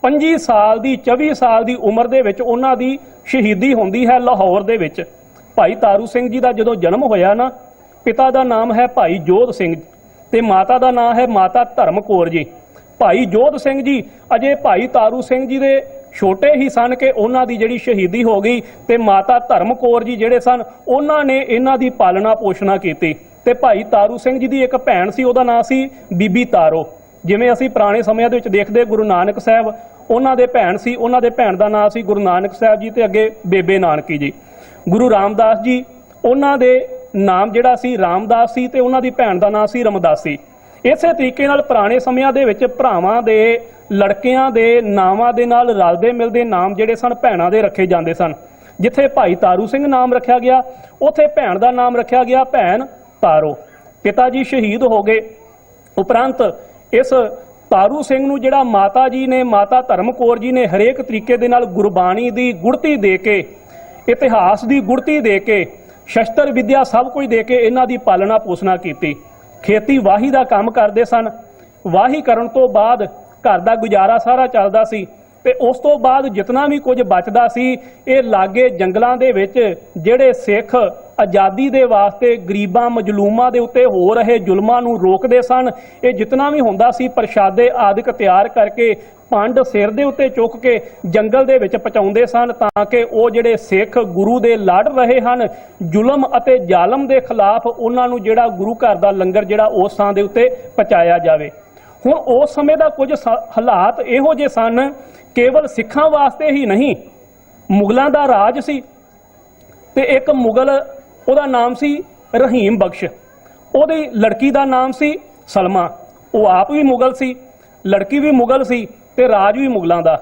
25 ਸਾਲ ਦੀ 24 ਸਾਲ ਦੀ ਉਮਰ ਦੇ ਵਿੱਚ ਉਹਨਾਂ ਦੀ ਸ਼ਹੀਦੀ ਹੁੰਦੀ ਹੈ ਲਾਹੌਰ ਦੇ ਵਿੱਚ। ਭਾਈ ਤਾਰੂ ਸਿੰਘ ਜੀ ਦਾ ਜਦੋਂ ਜਨਮ ਹੋਇਆ ਨਾ, ਪਿਤਾ ਦਾ ਨਾਮ ਹੈ ਭਾਈ ਜੋਧ ਸਿੰਘ ਤੇ ਮਾਤਾ ਦਾ ਨਾਮ ਹੈ ਮਾਤਾ ਧਰਮ ਕੌਰ ਜੀ। ਭਾਈ ਜੋਧ ਸਿੰਘ ਜੀ ਅਜੇ ਭਾਈ ਤਾਰੂ ਸਿੰਘ ਜੀ ਦੇ ਛੋਟੇ ਹੀ ਸਨ ਕਿ ਉਹਨਾਂ ਦੀ ਜਿਹੜੀ ਸ਼ਹੀਦੀ ਹੋ ਗਈ, ਤੇ ਮਾਤਾ ਧਰਮ ਕੌਰ ਜੀ ਜਿਹੜੇ ਸਨ ਉਹਨਾਂ ਨੇ ਇਹਨਾਂ ਦੀ ਪਾਲਣਾ ਪੋਸ਼ਣਾ ਕੀਤੀ। ਤੇ ਭਾਈ ਤਾਰੂ ਸਿੰਘ ਜੀ ਦੀ ਇੱਕ ਭੈਣ ਸੀ, ਉਹਦਾ ਨਾਂ ਸੀ ਬੀਬੀ ਤਾਰੋ। ਜਿਵੇਂ ਅਸੀਂ ਪੁਰਾਣੇ ਸਮਿਆਂ ਦੇ ਵਿੱਚ ਦੇਖਦੇ, ਗੁਰੂ ਨਾਨਕ ਸਾਹਿਬ ਉਹਨਾਂ ਦੇ ਭੈਣ ਸੀ, ਉਹਨਾਂ ਦੇ ਭੈਣ ਦਾ ਨਾਮ ਸੀ ਗੁਰੂ ਨਾਨਕ ਸਾਹਿਬ ਜੀ, ਤੇ ਅੱਗੇ ਬੇਬੇ ਨਾਨਕੀ ਜੀ। ਗੁਰੂ ਰਾਮਦਾਸ ਜੀ ਉਹਨਾਂ ਦੇ ਨਾਮ ਜਿਹੜਾ ਸੀ ਰਾਮਦਾਸ ਸੀ, ਤੇ ਉਹਨਾਂ ਦੀ ਭੈਣ ਦਾ ਨਾਮ ਸੀ ਰਮਦਾਸੀ। ਇਸੇ ਤਰੀਕੇ ਨਾਲ ਪੁਰਾਣੇ ਸਮਿਆਂ ਦੇ ਵਿੱਚ ਭਰਾਵਾਂ ਦੇ ਲੜਕਿਆਂ ਦੇ ਨਾਵਾਂ ਦੇ ਨਾਲ ਰਲਦੇ ਮਿਲਦੇ ਨਾਮ ਜਿਹੜੇ ਸਨ ਭੈਣਾਂ ਦੇ ਰੱਖੇ ਜਾਂਦੇ ਸਨ। ਜਿੱਥੇ ਭਾਈ ਤਾਰੂ ਸਿੰਘ ਨਾਮ ਰੱਖਿਆ ਗਿਆ, ਉੱਥੇ ਭੈਣ ਦਾ ਨਾਮ ਰੱਖਿਆ ਗਿਆ ਭੈਣ ਤਾਰੋ। ਪਿਤਾ ਜੀ ਸ਼ਹੀਦ ਹੋ ਗਏ, ਉਪਰੰਤ ਇਸ ਤਾਰੂ ਸਿੰਘ ਨੂੰ ਜਿਹੜਾ ਮਾਤਾ ਜੀ ਨੇ, ਮਾਤਾ ਧਰਮ ਕੌਰ ਜੀ ਨੇ ਹਰੇਕ ਤਰੀਕੇ ਦੇ ਨਾਲ ਗੁਰਬਾਣੀ ਦੀ ਗੁੜਤੀ ਦੇ ਕੇ, ਇਤਿਹਾਸ ਦੀ ਗੁੜਤੀ ਦੇ ਕੇ, ਸ਼ਸਤਰ ਵਿਦਿਆ ਸਭ ਕੁਝ ਦੇ ਕੇ ਇਹਨਾਂ ਦੀ ਪਾਲਣਾ ਪੋਸ਼ਣਾ ਕੀਤੀ। ਖੇਤੀ ਵਾਹੀ ਦਾ ਕੰਮ ਕਰਦੇ ਸਨ। ਵਾਹੀ ਕਰਨ ਤੋਂ ਬਾਅਦ ਘਰ ਦਾ ਗੁਜ਼ਾਰਾ ਸਾਰਾ ਚੱਲਦਾ ਸੀ ਤੇ ਉਸ ਤੋਂ ਬਾਅਦ ਜਿਤਨਾ ਵੀ ਕੁਝ ਬਚਦਾ ਸੀ ਇਹ ਲਾਗੇ ਜੰਗਲਾਂ ਦੇ ਵਿੱਚ ਜਿਹੜੇ ਸਿੱਖ ਆਜ਼ਾਦੀ ਦੇ ਵਾਸਤੇ ਗਰੀਬਾਂ ਮਜਲੂਮਾਂ ਦੇ ਉੱਤੇ ਹੋ ਰਹੇ ਜ਼ੁਲਮਾਂ ਨੂੰ ਰੋਕਦੇ ਸਨ, ਇਹ ਜਿਤਨਾ ਵੀ ਹੁੰਦਾ ਸੀ ਪ੍ਰਸ਼ਾਦੇ ਆਦਿਕ ਤਿਆਰ ਕਰਕੇ ਪੰਡ ਸਿਰ ਦੇ ਉੱਤੇ ਚੁੱਕ ਕੇ ਜੰਗਲ ਦੇ ਵਿੱਚ ਪਹੁੰਚਾਉਂਦੇ ਸਨ ਤਾਂ ਕਿ ਉਹ ਜਿਹੜੇ ਸਿੱਖ ਗੁਰੂ ਦੇ ਲੜ ਰਹੇ ਹਨ ਜ਼ੁਲਮ ਅਤੇ ਜ਼ਾਲਮ ਦੇ ਖਿਲਾਫ, ਉਹਨਾਂ ਨੂੰ ਜਿਹੜਾ ਗੁਰੂ ਘਰ ਦਾ ਲੰਗਰ ਜਿਹੜਾ ਉਸ ਥਾਂ ਦੇ ਉੱਤੇ ਪਹੁੰਚਾਇਆ ਜਾਵੇ। ਹੁਣ ਉਸ ਸਮੇਂ ਦਾ ਕੁਝ ਹਾਲਾਤ ਇਹੋ ਜਿਹੇ ਸਨ, ਕੇਵਲ ਸਿੱਖਾਂ ਵਾਸਤੇ ਹੀ ਨਹੀਂ, ਮੁਗਲਾਂ ਦਾ ਰਾਜ ਸੀ ਤੇ ਇੱਕ ਮੁਗਲ, ਉਹਦਾ ਨਾਮ ਸੀ ਰਹੀਮ ਬਖਸ਼, ਉਹਦੀ ਲੜਕੀ ਦਾ ਨਾਮ ਸੀ ਸਲਮਾ। ਉਹ ਆਪ ਵੀ ਮੁਗਲ ਸੀ, ਲੜਕੀ ਵੀ ਮੁਗਲ ਸੀ ਤੇ ਰਾਜ ਵੀ ਮੁਗਲਾਂ ਦਾ।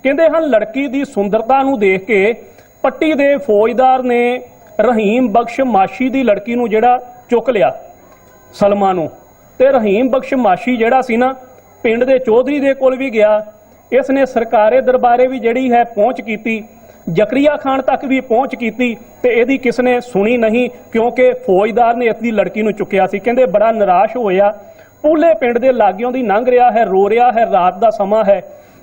ਕਹਿੰਦੇ ਹਨ ਲੜਕੀ ਦੀ ਸੁੰਦਰਤਾ ਨੂੰ ਦੇਖ ਕੇ ਪੱਟੀ ਦੇ ਫੌਜਦਾਰ ਨੇ ਰਹੀਮ ਬਖਸ਼ ਮਾਸ਼ੀ ਦੀ ਲੜਕੀ ਨੂੰ ਜਿਹੜਾ ਚੁੱਕ ਲਿਆ, ਸਲਮਾ ਨੂੰ, ਤੇ ਰਹੀਮ ਬਖਸ਼ ਮਾਸ਼ੀ ਜਿਹੜਾ ਸੀ ਨਾ ਪਿੰਡ ਦੇ ਚੌਧਰੀ ਦੇ ਕੋਲ ਵੀ ਗਿਆ। ਇਸ ਨੇ ਸਰਕਾਰੇ ਦਰਬਾਰੇ ਵੀ ਜਿਹੜੀ ਹੈ ਪਹੁੰਚ ਕੀਤੀ, ਜ਼ਕਰੀਆ ਖਾਨ ਤੱਕ ਵੀ ਪਹੁੰਚ ਕੀਤੀ ਤੇ ਇਹਦੀ ਕਿਸ ਨੇ ਸੁਣੀ ਨਹੀਂ, ਕਿਉਂਕਿ ਫੌਜਦਾਰ ਨੇ ਇਸ ਦੀ ਲੜਕੀ ਨੂੰ ਚੁੱਕਿਆ ਸੀ। ਕਹਿੰਦੇ ਬੜਾ ਨਿਰਾਸ਼ ਹੋਇਆ, ਪੂਲੇ ਪਿੰਡ ਦੇ ਲਾਗਿਓਂ ਦੀ ਲੰਘ ਰਿਹਾ ਹੈ, ਰੋ ਰਿਹਾ ਹੈ, ਰਾਤ ਦਾ ਸਮਾਂ ਹੈ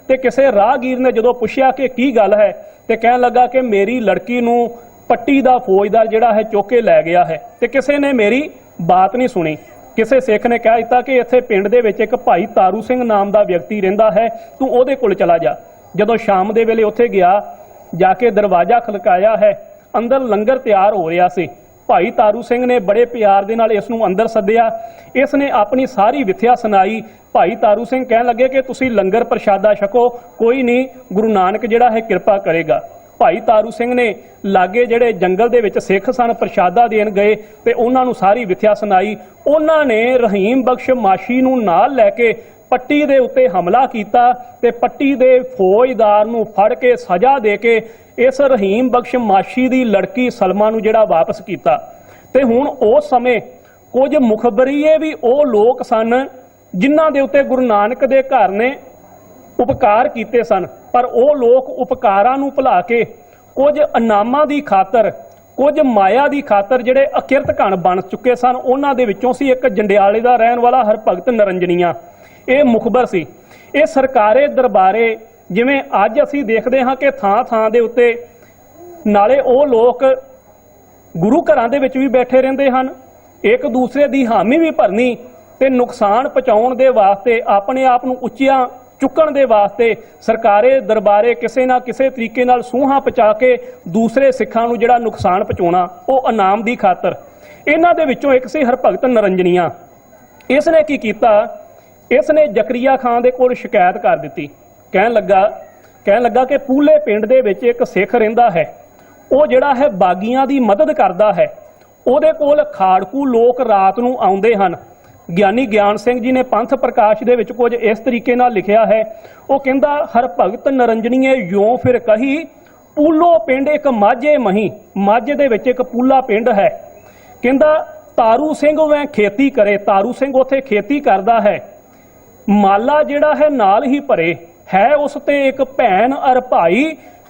ਤੇ ਕਿਸੇ ਰਾਹਗੀਰ ਨੇ ਜਦੋਂ ਪੁੱਛਿਆ ਕਿ ਕੀ ਗੱਲ ਹੈ ਤੇ ਕਹਿਣ ਲੱਗਾ ਕਿ ਮੇਰੀ ਲੜਕੀ ਨੂੰ ਪੱਟੀ ਦਾ ਫੌਜਦਾਰ ਜਿਹੜਾ ਹੈ ਚੁੱਕ ਕੇ ਲੈ ਗਿਆ ਹੈ ਤੇ ਕਿਸੇ ਨੇ ਮੇਰੀ ਬਾਤ ਨਹੀਂ ਸੁਣੀ। ਕਿਸੇ ਸਿੱਖ ਨੇ ਕਹਿ ਦਿੱਤਾ ਕਿ ਇੱਥੇ ਪਿੰਡ ਦੇ ਵਿੱਚ ਇੱਕ ਭਾਈ ਤਾਰੂ ਸਿੰਘ ਨਾਮ ਦਾ ਵਿਅਕਤੀ ਰਹਿੰਦਾ ਹੈ, ਤੂੰ ਉਹਦੇ ਕੋਲ ਚਲਾ ਜਾ। ਜਦੋਂ ਸ਼ਾਮ ਦੇ ਵੇਲੇ ਉੱਥੇ ਗਿਆ, ਜਾ ਕੇ ਦਰਵਾਜ਼ਾ ਖੜਕਾਇਆ ਹੈ, ਅੰਦਰ ਲੰਗਰ ਤਿਆਰ ਹੋ ਰਿਹਾ ਸੀ। ਭਾਈ ਤਾਰੂ ਸਿੰਘ ਨੇ ਬੜੇ ਪਿਆਰ ਦੇ ਨਾਲ ਇਸ ਨੂੰ ਅੰਦਰ ਸੱਦਿਆ, ਇਸ ਨੇ ਆਪਣੀ ਸਾਰੀ ਵਿਥਿਆ ਸੁਣਾਈ। ਭਾਈ ਤਾਰੂ ਸਿੰਘ ਕਹਿਣ ਲੱਗੇ ਕਿ ਤੁਸੀਂ ਲੰਗਰ ਪ੍ਰਸ਼ਾਦਾ ਛਕੋ, ਕੋਈ ਨਹੀਂ, ਗੁਰੂ ਨਾਨਕ ਜਿਹੜਾ ਹੈ ਕਿਰਪਾ ਕਰੇਗਾ। ਭਾਈ ਤਾਰੂ ਸਿੰਘ ਨੇ ਲਾਗੇ ਜਿਹੜੇ ਜੰਗਲ ਦੇ ਵਿੱਚ ਸਿੱਖ ਸਨ ਪ੍ਰਸ਼ਾਦਾ ਦੇਣ ਗਏ ਤੇ ਉਹਨਾਂ ਨੂੰ ਸਾਰੀ ਵਿਥਿਆ ਸੁਣਾਈ। ਉਹਨਾਂ ਨੇ ਰਹੀਮ ਬਖਸ਼ ਮਾਸ਼ੀ ਨੂੰ ਨਾਲ ਲੈ ਕੇ ਪੱਟੀ ਦੇ ਉੱਤੇ ਹਮਲਾ ਕੀਤਾ ਤੇ ਪੱਟੀ ਦੇ ਫੌਜਦਾਰ ਨੂੰ ਫੜ ਕੇ ਸਜ਼ਾ ਦੇ ਕੇ ਇਸ ਰਹੀਮ ਬਖਸ਼ ਮਾਸ਼ੀ ਦੀ ਲੜਕੀ ਸਲਮਾ ਨੂੰ ਜਿਹੜਾ ਵਾਪਸ ਕੀਤਾ। ਤੇ ਹੁਣ ਉਸ ਸਮੇਂ ਕੁਝ ਮੁਖਬਰੀਏ ਵੀ ਉਹ ਲੋਕ ਸਨ ਜਿਨ੍ਹਾਂ ਦੇ ਉੱਤੇ ਗੁਰੂ ਨਾਨਕ ਦੇ ਘਰ ਨੇ ਉਪਕਾਰ ਕੀਤੇ ਸਨ, ਪਰ ਉਹ ਲੋਕ ਉਪਕਾਰਾਂ ਨੂੰ ਭੁਲਾ ਕੇ ਕੁਝ ਇਨਾਮਾਂ ਦੀ ਖਾਤਰ, ਕੁਝ ਮਾਇਆ ਦੀ ਖਾਤਰ ਜਿਹੜੇ ਅਕਿਰਤ ਘਣ ਬਣ ਚੁੱਕੇ ਸਨ। ਉਹਨਾਂ ਦੇ ਵਿੱਚੋਂ ਸੀ ਇੱਕ ਜੰਡਿਆਲੇ ਦਾ ਰਹਿਣ ਵਾਲਾ ਹਰਭਗਤ ਨਰੰਜਨੀਆ, ਇਹ ਮੁਖਬਰ ਸੀ। ਇਹ ਸਰਕਾਰੇ ਦਰਬਾਰੇ ਜਿਵੇਂ ਅੱਜ ਅਸੀਂ ਦੇਖਦੇ ਹਾਂ ਕਿ ਥਾਂ ਥਾਂ ਦੇ ਉੱਤੇ ਨਾਲੇ ਉਹ ਲੋਕ ਗੁਰੂ ਘਰਾਂ ਦੇ ਵਿੱਚ ਵੀ ਬੈਠੇ ਰਹਿੰਦੇ ਹਨ, ਇੱਕ ਦੂਸਰੇ ਦੀ ਹਾਮੀ ਵੀ ਭਰਨੀ ਤੇ ਨੁਕਸਾਨ ਪਹੁੰਚਾਉਣ ਦੇ ਵਾਸਤੇ, ਆਪਣੇ ਆਪ ਨੂੰ ਉੱਚੀਆਂ ਚੁੱਕਣ ਦੇ ਵਾਸਤੇ ਸਰਕਾਰੇ ਦਰਬਾਰੇ ਕਿਸੇ ਨਾ ਕਿਸੇ ਤਰੀਕੇ ਨਾਲ ਸੂਹਾਂ ਪਹੁੰਚਾ ਕੇ ਦੂਸਰੇ ਸਿੱਖਾਂ ਨੂੰ ਜਿਹੜਾ ਨੁਕਸਾਨ ਪਹੁੰਚਾਉਣਾ, ਉਹ ਇਨਾਮ ਦੀ ਖਾਤਰ। ਇਹਨਾਂ ਦੇ ਵਿੱਚੋਂ ਇੱਕ ਸੀ ਹਰਭਗਤ ਨਰੰਜਨੀਆ। ਇਸ ਨੇ ਕੀ ਕੀਤਾ, ਇਸ ਨੇ ਜ਼ਕਰੀਆ ਖਾਨ ਦੇ ਕੋਲ ਸ਼ਿਕਾਇਤ ਕਰ ਦਿੱਤੀ। ਕਹਿਣ ਲੱਗਾ ਕਿ ਪੂਲੇ ਪਿੰਡ ਦੇ ਵਿੱਚ ਇੱਕ ਸਿੱਖ ਰਹਿੰਦਾ ਹੈ, ਉਹ ਜਿਹੜਾ ਹੈ ਬਾਗੀਆਂ ਦੀ ਮਦਦ ਕਰਦਾ ਹੈ, ਉਹਦੇ ਕੋਲ ਖਾੜਕੂ ਲੋਕ ਰਾਤ ਨੂੰ ਆਉਂਦੇ ਹਨ। ਗਿਆਨੀ ਗਿਆਨ ਸਿੰਘ ਜੀ ਨੇ ਪੰਥ ਪ੍ਰਕਾਸ਼ ਦੇ ਵਿੱਚ ਕੁਝ ਇਸ ਤਰੀਕੇ ਨਾਲ ਲਿਖਿਆ ਹੈ। ਉਹ ਕਹਿੰਦਾ ਹਰਭਗਤ ਨਰੰਜਨੀਏ ਯੋਂ ਫਿਰ ਕਹੀ ਪੂਲੋ ਪਿੰਡ ਇੱਕ ਮਾਝੇ ਮਹੀ, ਮਾਝੇ ਦੇ ਵਿੱਚ ਇੱਕ ਪੂਲਾ ਪਿੰਡ ਹੈ। ਕਹਿੰਦਾ ਤਾਰੂ ਸਿੰਘ ਵੈ ਖੇਤੀ ਕਰੇ, ਤਾਰੂ ਸਿੰਘ ਉੱਥੇ ਖੇਤੀ ਕਰਦਾ ਹੈ, ਮਾਲਾ ਜਿਹੜਾ ਹੈ ਨਾਲ ਹੀ ਭਰੇ ਹੈ, ਉਸ ਤੇ ਇੱਕ ਭੈਣ ਅਰ ਭਾਈ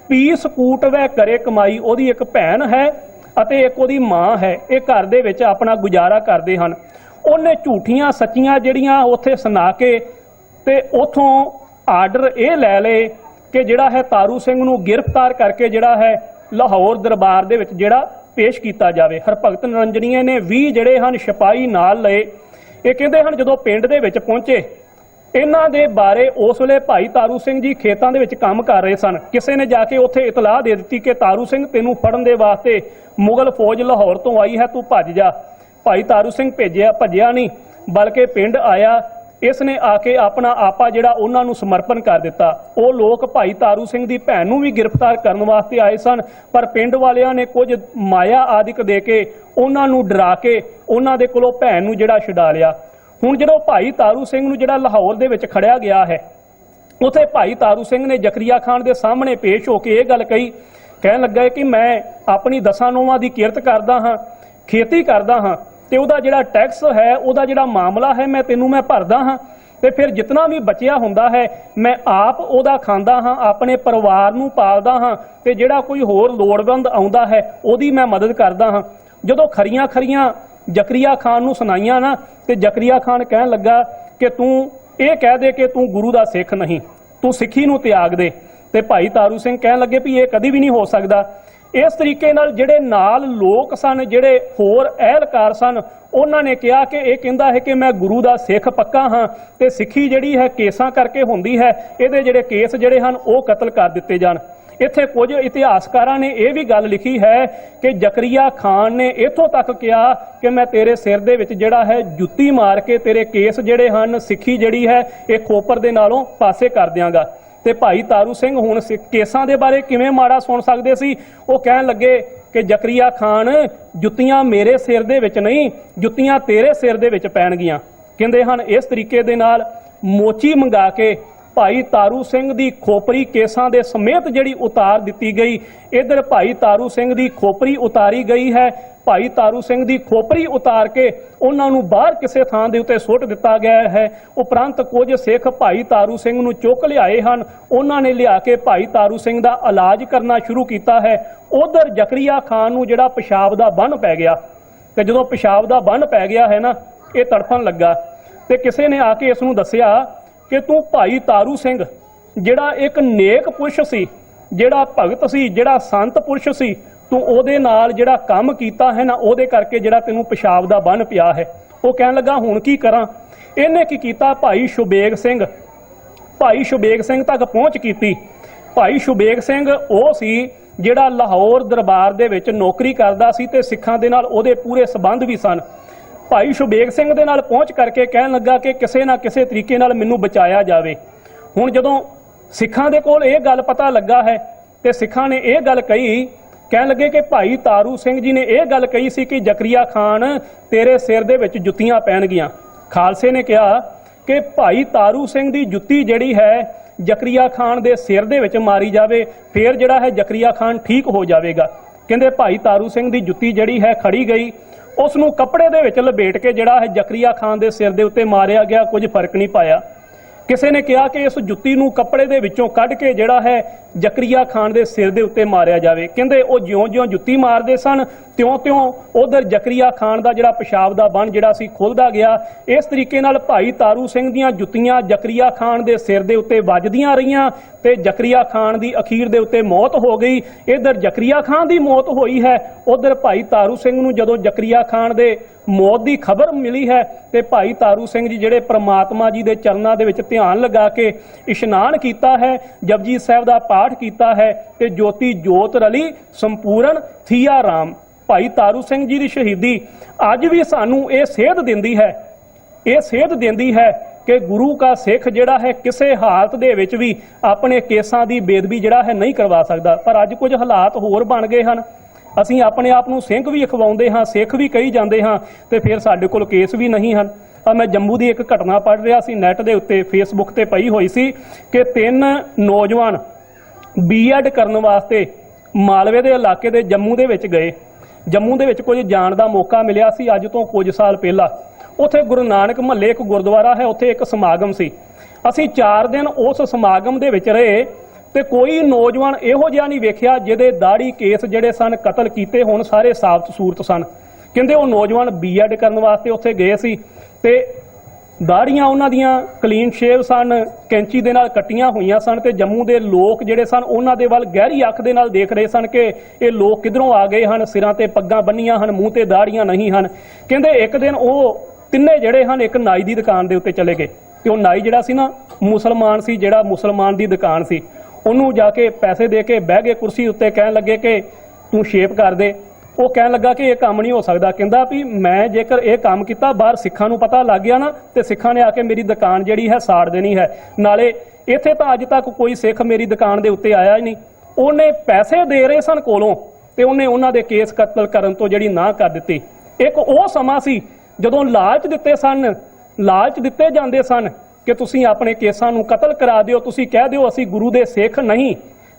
ਪੀਸ ਕੂਟ ਵੈ ਕਰੇ ਕਮਾਈ। ਉਹਦੀ ਇੱਕ ਭੈਣ ਹੈ ਅਤੇ ਇੱਕ ਉਹਦੀ ਮਾਂ ਹੈ, ਇਹ ਘਰ ਦੇ ਵਿੱਚ ਆਪਣਾ ਗੁਜ਼ਾਰਾ ਕਰਦੇ ਹਨ। ਉਹਨੇ ਝੂਠੀਆਂ ਸੱਚੀਆਂ ਜਿਹੜੀਆਂ ਉੱਥੇ ਸੁਣਾ ਕੇ ਤੇ ਉਥੋਂ ਆਰਡਰ ਇਹ ਲੈ ਲਏ ਕਿ ਜਿਹੜਾ ਹੈ ਤਾਰੂ ਸਿੰਘ ਨੂੰ ਗ੍ਰਿਫਤਾਰ ਕਰਕੇ ਜਿਹੜਾ ਹੈ ਲਾਹੌਰ ਦਰਬਾਰ ਦੇ ਵਿੱਚ ਜਿਹੜਾ ਪੇਸ਼ ਕੀਤਾ ਜਾਵੇ। ਹਰਭਗਤ ਨਰੰਜਨੀਏ ਨੇ 20 ਜਿਹੜੇ ਹਨ ਸਿਪਾਹੀ ਨਾਲ ਲਏ। ਇਹ ਕਹਿੰਦੇ ਹਨ ਜਦੋਂ ਪਿੰਡ ਦੇ ਵਿੱਚ ਪਹੁੰਚੇ, ਇਹਨਾਂ ਦੇ ਬਾਰੇ ਉਸ ਵੇਲੇ ਭਾਈ ਤਾਰੂ ਸਿੰਘ ਜੀ ਖੇਤਾਂ ਦੇ ਵਿੱਚ ਕੰਮ ਕਰ ਰਹੇ ਸਨ। ਕਿਸੇ ਨੇ ਜਾ ਕੇ ਉੱਥੇ ਇਤਲਾਹ ਦੇ ਦਿੱਤੀ ਕਿ ਤਾਰੂ ਸਿੰਘ ਤੈਨੂੰ ਫੜਨ ਦੇ ਵਾਸਤੇ ਮੁਗਲ ਫੌਜ ਲਾਹੌਰ ਤੋਂ ਆਈ ਹੈ, ਤੂੰ ਭੱਜ ਜਾ। ਭਾਈ ਤਾਰੂ ਸਿੰਘ ਭੱਜਿਆ ਨਹੀਂ, ਬਲਕਿ ਪਿੰਡ ਆਇਆ। ਇਸ ਨੇ ਆ ਕੇ ਆਪਣਾ ਆਪਾ ਜਿਹੜਾ ਉਹਨਾਂ ਨੂੰ ਸਮਰਪਣ ਕਰ ਦਿੱਤਾ। ਉਹ ਲੋਕ ਭਾਈ ਤਾਰੂ ਸਿੰਘ ਦੀ ਭੈਣ ਨੂੰ ਵੀ ਗ੍ਰਿਫਤਾਰ ਕਰਨ ਵਾਸਤੇ ਆਏ ਸਨ, ਪਰ ਪਿੰਡ ਵਾਲਿਆਂ ਨੇ ਕੁਝ ਮਾਇਆ ਆਦਿਕ ਦੇ ਕੇ ਉਹਨਾਂ ਨੂੰ ਡਰਾ ਕੇ ਉਹਨਾਂ ਦੇ ਕੋਲੋਂ ਭੈਣ ਨੂੰ ਜਿਹੜਾ ਛੁਡਾ ਲਿਆ। ਹੁਣ ਜਦੋਂ ਭਾਈ ਤਾਰੂ ਸਿੰਘ ਨੂੰ ਜਿਹੜਾ ਲਾਹੌਰ ਦੇ ਵਿੱਚ ਖੜਿਆ ਗਿਆ ਹੈ, ਉੱਥੇ ਭਾਈ ਤਾਰੂ ਸਿੰਘ ਨੇ ਜ਼ਕਰੀਆ ਖਾਨ ਦੇ ਸਾਹਮਣੇ ਪੇਸ਼ ਹੋ ਕੇ ਇਹ ਗੱਲ ਕਹੀ। ਕਹਿਣ ਲੱਗਾ ਕਿ ਮੈਂ ਆਪਣੀ 10 ਨੋਵਾਂ ਦੀ ਕਿਰਤ ਕਰਦਾ ਹਾਂ, ਖੇਤੀ ਕਰਦਾ ਹਾਂ ਤੇ ਉਹਦਾ ਜਿਹੜਾ ਟੈਕਸ ਹੈ, ਉਹਦਾ ਜਿਹੜਾ ਮਾਮਲਾ ਹੈ, ਮੈਂ ਭਰਦਾ ਹਾਂ ਤੇ ਫਿਰ ਜਿੰਨਾ ਵੀ ਬਚਿਆ ਹੁੰਦਾ ਹੈ ਮੈਂ ਆਪ ਉਹਦਾ ਖਾਂਦਾ ਹਾਂ, ਆਪਣੇ ਪਰਿਵਾਰ ਨੂੰ ਪਾਲਦਾ ਹਾਂ, ਤੇ ਜਿਹੜਾ ਕੋਈ ਹੋਰ ਲੋੜਵੰਦ ਆਉਂਦਾ ਹੈ ਉਹਦੀ ਮੈਂ ਮਦਦ ਕਰਦਾ ਹਾਂ। ਜਦੋਂ ਖਰੀਆਂ ਜ਼ਕਰੀਆ ਖਾਨ ਨੂੰ ਸੁਣਾਈਆਂ ਨਾ, ਤੇ ਜ਼ਕਰੀਆ ਖਾਨ ਕਹਿਣ ਲੱਗਾ ਕਿ ਤੂੰ ਇਹ ਕਹਿ ਦੇ ਕਿ ਤੂੰ ਗੁਰੂ ਦਾ ਸਿੱਖ ਨਹੀਂ, ਤੂੰ ਸਿੱਖੀ ਨੂੰ ਤਿਆਗ ਦੇ। ਤੇ ਭਾਈ ਤਾਰੂ ਸਿੰਘ ਕਹਿਣ ਲੱਗੇ ਵੀ ਇਹ ਕਦੀ ਵੀ ਨਹੀਂ ਹੋ ਸਕਦਾ। ਇਸ ਤਰੀਕੇ ਨਾਲ ਜਿਹੜੇ ਨਾਲ ਲੋਕ ਸਨ, ਜਿਹੜੇ ਹੋਰ ਅਹਿਲਕਾਰ ਸਨ, ਉਹਨਾਂ ਨੇ ਕਿਹਾ ਕਿ ਇਹ ਕਹਿੰਦਾ ਹੈ ਕਿ ਮੈਂ ਗੁਰੂ ਦਾ ਸਿੱਖ ਪੱਕਾ ਹਾਂ, ਤੇ ਸਿੱਖੀ ਜਿਹੜੀ ਹੈ ਕੇਸਾਂ ਕਰਕੇ ਹੁੰਦੀ ਹੈ, ਇਹਦੇ ਜਿਹੜੇ ਕੇਸ ਜਿਹੜੇ ਹਨ ਉਹ ਕਤਲ ਕਰ ਦਿੱਤੇ ਜਾਣ। ਇੱਥੇ ਕੁਝ ਇਤਿਹਾਸਕਾਰਾਂ ਨੇ ਇਹ ਵੀ ਗੱਲ ਲਿਖੀ ਹੈ ਕਿ ਜ਼ਕਰੀਆ ਖਾਨ ਨੇ ਇੱਥੋਂ ਤੱਕ ਕਿਹਾ ਕਿ ਮੈਂ ਤੇਰੇ ਸਿਰ ਦੇ ਵਿੱਚ ਜਿਹੜਾ ਹੈ ਜੁੱਤੀ ਮਾਰ ਕੇ ਤੇਰੇ ਕੇਸ ਜਿਹੜੇ ਹਨ, ਸਿੱਖੀ ਜਿਹੜੀ ਹੈ ਇਹ ਖੋਪਰ ਦੇ ਨਾਲੋਂ ਪਾਸੇ ਕਰ ਦਿਆਂਗਾ। ਤੇ ਭਾਈ ਤਾਰੂ ਸਿੰਘ ਹੁਣ ਕੇਸਾਂ ਦੇ ਬਾਰੇ ਕਿਵੇਂ ਮਾੜਾ ਸੁਣ ਸਕਦੇ ਸੀ? ਉਹ ਕਹਿਣ ਲੱਗੇ ਕਿ ਜ਼ਕਰੀਆ ਖਾਨ, ਜੁੱਤੀਆਂ ਮੇਰੇ ਸਿਰ ਦੇ ਵਿੱਚ ਨਹੀਂ, ਜੁੱਤੀਆਂ ਤੇਰੇ ਸਿਰ ਦੇ ਵਿੱਚ ਪੈਣਗੀਆਂ। ਕਹਿੰਦੇ ਹਨ ਇਸ ਤਰੀਕੇ ਦੇ ਨਾਲ ਮੋਚੀ ਮੰਗਾ ਕੇ ਭਾਈ ਤਾਰੂ ਸਿੰਘ ਦੀ ਖੋਪਰੀ ਕੇਸਾਂ ਦੇ ਸਮੇਤ ਜਿਹੜੀ ਉਤਾਰ ਦਿੱਤੀ ਗਈ। ਇਧਰ ਭਾਈ ਤਾਰੂ ਸਿੰਘ ਦੀ ਖੋਪਰੀ ਉਤਾਰੀ ਗਈ ਹੈ, ਭਾਈ ਤਾਰੂ ਸਿੰਘ ਦੀ ਖੋਪਰੀ ਉਤਾਰ ਕੇ ਉਹਨਾਂ ਨੂੰ ਬਾਹਰ ਕਿਸੇ ਥਾਂ ਦੇ ਉੱਤੇ ਸੁੱਟ ਦਿੱਤਾ ਗਿਆ ਹੈ। ਉਪਰੰਤ ਕੁਝ ਸਿੱਖ ਭਾਈ ਤਾਰੂ ਸਿੰਘ ਨੂੰ ਚੁੱਕ ਲਿਆਏ ਹਨ, ਉਹਨਾਂ ਨੇ ਲਿਆ ਕੇ ਭਾਈ ਤਾਰੂ ਸਿੰਘ ਦਾ ਇਲਾਜ ਕਰਨਾ ਸ਼ੁਰੂ ਕੀਤਾ ਹੈ। ਉਧਰ ਜ਼ਕਰੀਆ ਖਾਨ ਨੂੰ ਜਿਹੜਾ ਪਿਸ਼ਾਬ ਦਾ ਬੰਨ ਪੈ ਗਿਆ, ਤੇ ਜਦੋਂ ਪਿਸ਼ਾਬ ਦਾ ਬੰਨ ਪੈ ਗਿਆ ਹੈ ਨਾ, ਇਹ ਤੜਫਣ ਲੱਗਾ। ਤੇ ਕਿਸੇ ਨੇ ਆ ਕੇ ਇਸ ਨੂੰ ਦੱਸਿਆ ਕਿ ਤੂੰ ਭਾਈ ਤਾਰੂ ਸਿੰਘ ਜਿਹੜਾ ਇੱਕ ਨੇਕ ਪੁਰਸ਼ ਸੀ, ਜਿਹੜਾ ਭਗਤ ਸੀ, ਜਿਹੜਾ ਸੰਤ ਪੁਰਸ਼ ਸੀ, ਤੂੰ ਉਹਦੇ ਨਾਲ ਜਿਹੜਾ ਕੰਮ ਕੀਤਾ ਹੈ ਨਾ, ਉਹਦੇ ਕਰਕੇ ਜਿਹੜਾ ਤੈਨੂੰ ਪਿਸ਼ਾਬ ਦਾ ਬੰਨ ਪਿਆ ਹੈ। ਉਹ ਕਹਿਣ ਲੱਗਾ ਹੁਣ ਕੀ ਕਰਾਂ? ਇਹਨੇ ਕੀ ਕੀਤਾ? ਭਾਈ ਸ਼ੁਬੇਗ ਸਿੰਘ ਤੱਕ ਪਹੁੰਚ ਕੀਤੀ। ਭਾਈ ਸ਼ੁਬੇਗ ਸਿੰਘ ਉਹ ਸੀ ਜਿਹੜਾ ਲਾਹੌਰ ਦਰਬਾਰ ਦੇ ਵਿੱਚ ਨੌਕਰੀ ਕਰਦਾ ਸੀ, ਤੇ ਸਿੱਖਾਂ ਦੇ ਨਾਲ ਉਹਦੇ ਪੂਰੇ ਸੰਬੰਧ ਵੀ ਸਨ। ਭਾਈ ਸ਼ੁਬੇਗ ਸਿੰਘ ਦੇ ਨਾਲ ਪਹੁੰਚ ਕਰਕੇ ਕਹਿਣ ਲੱਗਾ ਕਿ ਕਿਸੇ ਨਾ ਕਿਸੇ ਤਰੀਕੇ ਨਾਲ ਮੈਨੂੰ ਬਚਾਇਆ ਜਾਵੇ। ਹੁਣ ਜਦੋਂ ਸਿੱਖਾਂ ਦੇ ਕੋਲ ਇਹ ਗੱਲ ਪਤਾ ਲੱਗਾ ਹੈ, ਤੇ ਸਿੱਖਾਂ ਨੇ ਇਹ ਗੱਲ ਕਹੀ, ਕਹਿਣ ਲੱਗੇ ਕਿ ਭਾਈ ਤਾਰੂ ਸਿੰਘ ਜੀ ਨੇ ਇਹ ਗੱਲ ਕਹੀ ਸੀ ਕਿ ਜ਼ਕਰੀਆ ਖਾਨ ਤੇਰੇ ਸਿਰ ਦੇ ਵਿੱਚ ਜੁੱਤੀਆਂ ਪੈਣਗੀਆਂ। ਖਾਲਸੇ ਨੇ ਕਿਹਾ ਕਿ ਭਾਈ ਤਾਰੂ ਸਿੰਘ ਦੀ ਜੁੱਤੀ ਜਿਹੜੀ ਹੈ ਜ਼ਕਰੀਆ ਖਾਨ ਦੇ ਸਿਰ ਦੇ ਵਿੱਚ ਮਾਰੀ ਜਾਵੇ, ਫਿਰ ਜਿਹੜਾ ਹੈ ਜ਼ਕਰੀਆ ਖਾਨ ਠੀਕ ਹੋ ਜਾਵੇਗਾ। ਕਹਿੰਦੇ ਭਾਈ ਤਾਰੂ ਸਿੰਘ ਦੀ ਜੁੱਤੀ ਜਿਹੜੀ ਹੈ ਖੜੀ ਗਈ, ਉਸ ਨੂੰ ਕੱਪੜੇ ਦੇ ਵਿੱਚ ਲਪੇਟ ਕੇ ਜਿਹੜਾ ਹੈ ਜ਼ਕਰੀਆ ਖਾਨ ਦੇ ਸਿਰ ਦੇ ਉੱਤੇ ਮਾਰਿਆ ਗਿਆ, ਕੁਝ ਫਰਕ ਨਹੀਂ ਪਾਇਆ। ਕਿਸੇ ਨੇ ਕਿਹਾ ਕਿ ਇਸ ਜੁੱਤੀ ਨੂੰ ਕੱਪੜੇ ਦੇ ਵਿੱਚੋਂ ਕੱਢ ਕੇ ਜਿਹੜਾ ਹੈ ਜ਼ਕਰੀਆ ਖਾਨ ਦੇ ਸਿਰ ਦੇ ਉੱਤੇ ਮਾਰਿਆ ਜਾਵੇ। ਕਹਿੰਦੇ ਉਹ ਜਿਉਂ-ਜਿਉਂ ਜੁੱਤੀ ਮਾਰਦੇ ਸਨ, ਤਿਉਂ-ਤਿਉਂ ਉਧਰ ਜ਼ਕਰੀਆ ਖਾਨ ਦਾ ਜਿਹੜਾ ਪਿਸ਼ਾਬ ਦਾ ਬੰਨ ਜਿਹੜਾ ਸੀ ਖੁੱਲਦਾ ਗਿਆ। ਇਸ ਤਰੀਕੇ ਨਾਲ ਭਾਈ ਤਾਰੂ ਸਿੰਘ ਦੀਆਂ ਜੁੱਤੀਆਂ ਜ਼ਕਰੀਆ ਖਾਨ ਦੇ ਸਿਰ ਦੇ ਉੱਤੇ ਵੱਜਦੀਆਂ ਰਹੀਆਂ, ਤੇ ਜ਼ਕਰੀਆ ਖਾਨ ਦੀ ਅਖੀਰ ਦੇ ਉੱਤੇ ਮੌਤ ਹੋ ਗਈ। ਇਧਰ ਜ਼ਕਰੀਆ ਖਾਨ ਦੀ ਮੌਤ ਹੋਈ ਹੈ, ਉਧਰ ਭਾਈ ਤਾਰੂ ਸਿੰਘ ਨੂੰ ਜਦੋਂ ਜ਼ਕਰੀਆ ਖਾਨ ਦੇ ਮੌਤ ਦੀ ਖਬਰ ਮਿਲੀ ਹੈ, ਤੇ ਭਾਈ ਤਾਰੂ ਸਿੰਘ ਜੀ ਜਿਹੜੇ ਪ੍ਰਮਾਤਮਾ ਜੀ ਦੇ ਚਰਨਾਂ ਦੇ ਵਿੱਚ ਧਿਆਨ ਲਗਾ ਕੇ ਇਸ਼ਨਾਨ ਕੀਤਾ ਹੈ, ਜਪਜੀ ਸਾਹਿਬ ਦਾ ਪਾਠ ਕੀਤਾ ਹੈ, ਤੇ ਜੋਤੀ ਜੋਤ ਰਲੀ ਸੰਪੂਰਨ ਥੀਆ ਰਾਮ। ਭਾਈ ਤਾਰੂ ਸਿੰਘ ਜੀ ਦੀ ਸ਼ਹੀਦੀ ਅੱਜ ਵੀ ਸਾਨੂੰ ਇਹ ਸੇਧ ਦਿੰਦੀ ਹੈ ਕਿ ਗੁਰੂ ਦਾ ਸਿੱਖ ਜਿਹੜਾ ਹੈ ਕਿਸੇ ਹਾਲਤ ਦੇ ਵਿੱਚ ਵੀ ਆਪਣੇ ਕੇਸਾਂ ਦੀ ਬੇਦਬੀ ਜਿਹੜਾ ਹੈ ਨਹੀਂ ਕਰਵਾ ਸਕਦਾ। ਪਰ ਅੱਜ ਕੁਝ ਹਾਲਾਤ ਹੋਰ ਬਣ ਗਏ ਹਨ, ਅਸੀਂ ਆਪਣੇ ਆਪ ਨੂੰ ਸਿੰਘ ਵੀ ਅਖਵਾਉਂਦੇ ਹਾਂ, ਸਿੱਖ ਵੀ ਕਹੀ ਜਾਂਦੇ ਹਾਂ, ਤੇ ਫਿਰ ਸਾਡੇ ਕੋਲ ਕੇਸ ਵੀ ਨਹੀਂ ਹਨ। ਮੈਂ ਜੰਮੂ ਦੀ ਇੱਕ ਘਟਨਾ ਪੜ੍ਹ ਰਿਹਾ ਸੀ, ਨੈਟ ਦੇ ਉੱਤੇ ਫੇਸਬੁੱਕ ਤੇ ਪਈ ਹੋਈ ਸੀ ਕਿ 3 ਨੌਜਵਾਨ B.Ed ਕਰਨ ਵਾਸਤੇ ਮਾਲਵੇ ਦੇ ਇਲਾਕੇ ਦੇ ਜੰਮੂ ਦੇ ਵਿੱਚ ਗਏ। ਜੰਮੂ ਦੇ ਵਿੱਚ ਕੁਝ ਜਾਣ ਦਾ ਮੌਕਾ ਮਿਲਿਆ ਸੀ ਅੱਜ ਤੋਂ ਕੁਝ ਸਾਲ ਪਹਿਲਾਂ। ਉੱਥੇ ਗੁਰੂ ਨਾਨਕ ਮਹੱਲੇ ਇੱਕ ਗੁਰਦੁਆਰਾ ਹੈ, ਉੱਥੇ ਇੱਕ ਸਮਾਗਮ ਸੀ। ਅਸੀਂ 4 ਦਿਨ ਉਸ ਸਮਾਗਮ ਦੇ ਵਿੱਚ ਰਹੇ, ਤੇ ਕੋਈ ਨੌਜਵਾਨ ਇਹੋ ਜਿਹਾ ਨਹੀਂ ਵੇਖਿਆ ਜਿਹਦੇ ਦਾੜੀ ਕੇਸ ਜਿਹੜੇ ਸਨ ਕਤਲ ਕੀਤੇ ਹੋਣ, ਸਾਰੇ ਸਾਬਤ ਸੂਰਤ ਸਨ। ਕਹਿੰਦੇ ਉਹ ਨੌਜਵਾਨ B.Ed ਕਰਨ ਵਾਸਤੇ ਉੱਥੇ ਗਏ ਸੀ, ਤੇ ਦਾੜੀਆਂ ਉਹਨਾਂ ਦੀਆਂ ਕਲੀਨ ਸ਼ੇਵ ਸਨ, ਕੈਂਚੀ ਦੇ ਨਾਲ ਕੱਟੀਆਂ ਹੋਈਆਂ ਸਨ, ਤੇ ਜੰਮੂ ਦੇ ਲੋਕ ਜਿਹੜੇ ਸਨ ਉਹਨਾਂ ਦੇ ਵੱਲ ਗਹਿਰੀ ਅੱਖ ਦੇ ਨਾਲ ਦੇਖ ਰਹੇ ਸਨ ਕਿ ਇਹ ਲੋਕ ਕਿੱਧਰੋਂ ਆ ਗਏ ਹਨ, ਸਿਰਾਂ ਤੇ ਪੱਗਾਂ ਬੰਨੀਆਂ ਹਨ, ਮੂੰਹ ਤੇ ਦਾੜੀਆਂ ਨਹੀਂ ਹਨ। ਕਹਿੰਦੇ ਇੱਕ ਦਿਨ ਉਹ ਤਿੰਨੇ ਜਿਹੜੇ ਹਨ ਇੱਕ ਨਾਈ ਦੀ ਦੁਕਾਨ ਦੇ ਉੱਤੇ ਚਲੇ ਗਏ, ਤੇ ਉਹ ਨਾਈ ਜਿਹੜਾ ਸੀ ਨਾ ਮੁਸਲਮਾਨ ਸੀ, ਜਿਹੜਾ ਮੁਸਲਮਾਨ ਦੀ ਦੁਕਾਨ ਸੀ, ਉਹਨੂੰ ਜਾ ਕੇ ਪੈਸੇ ਦੇ ਕੇ ਬਹਿ ਗਏ ਕੁਰਸੀ ਉੱਤੇ, ਕਹਿਣ ਲੱਗੇ ਕਿ ਤੂੰ ਸ਼ੇਪ ਕਰ ਦੇ। ਉਹ ਕਹਿਣ ਲੱਗਾ ਕਿ ਇਹ ਕੰਮ ਨਹੀਂ ਹੋ ਸਕਦਾ। ਕਹਿੰਦਾ ਵੀ ਮੈਂ ਜੇਕਰ ਇਹ ਕੰਮ ਕੀਤਾ, ਬਾਹਰ ਸਿੱਖਾਂ ਨੂੰ ਪਤਾ ਲੱਗ ਗਿਆ ਨਾ, ਤੇ ਸਿੱਖਾਂ ਨੇ ਆ ਕੇ ਮੇਰੀ ਦੁਕਾਨ ਜਿਹੜੀ ਹੈ ਸਾੜ ਦੇਣੀ ਹੈ। ਨਾਲੇ ਇੱਥੇ ਤਾਂ ਅੱਜ ਤੱਕ ਕੋਈ ਸਿੱਖ ਮੇਰੀ ਦੁਕਾਨ ਦੇ ਉੱਤੇ ਆਇਆ ਹੀ ਨਹੀਂ। ਉਹਨੇ ਪੈਸੇ ਦੇ ਰਹੇ ਸਨ ਕੋਲੋਂ, ਤੇ ਉਹਨੇ ਉਹਨਾਂ ਦੇ ਕੇਸ ਕਤਲ ਕਰਨ ਤੋਂ ਜਿਹੜੀ ਨਾ ਕਰ ਦਿੱਤੀ। ਇੱਕ ਉਹ ਸਮਾਂ ਸੀ ਜਦੋਂ ਲਾਲਚ ਦਿੱਤੇ ਜਾਂਦੇ ਸਨ ਕਿ ਤੁਸੀਂ ਆਪਣੇ ਕੇਸਾਂ ਨੂੰ ਕਤਲ ਕਰਾ ਦਿਓ, ਤੁਸੀਂ ਕਹਿ ਦਿਓ ਅਸੀਂ ਗੁਰੂ ਦੇ ਸਿੱਖ ਨਹੀਂ।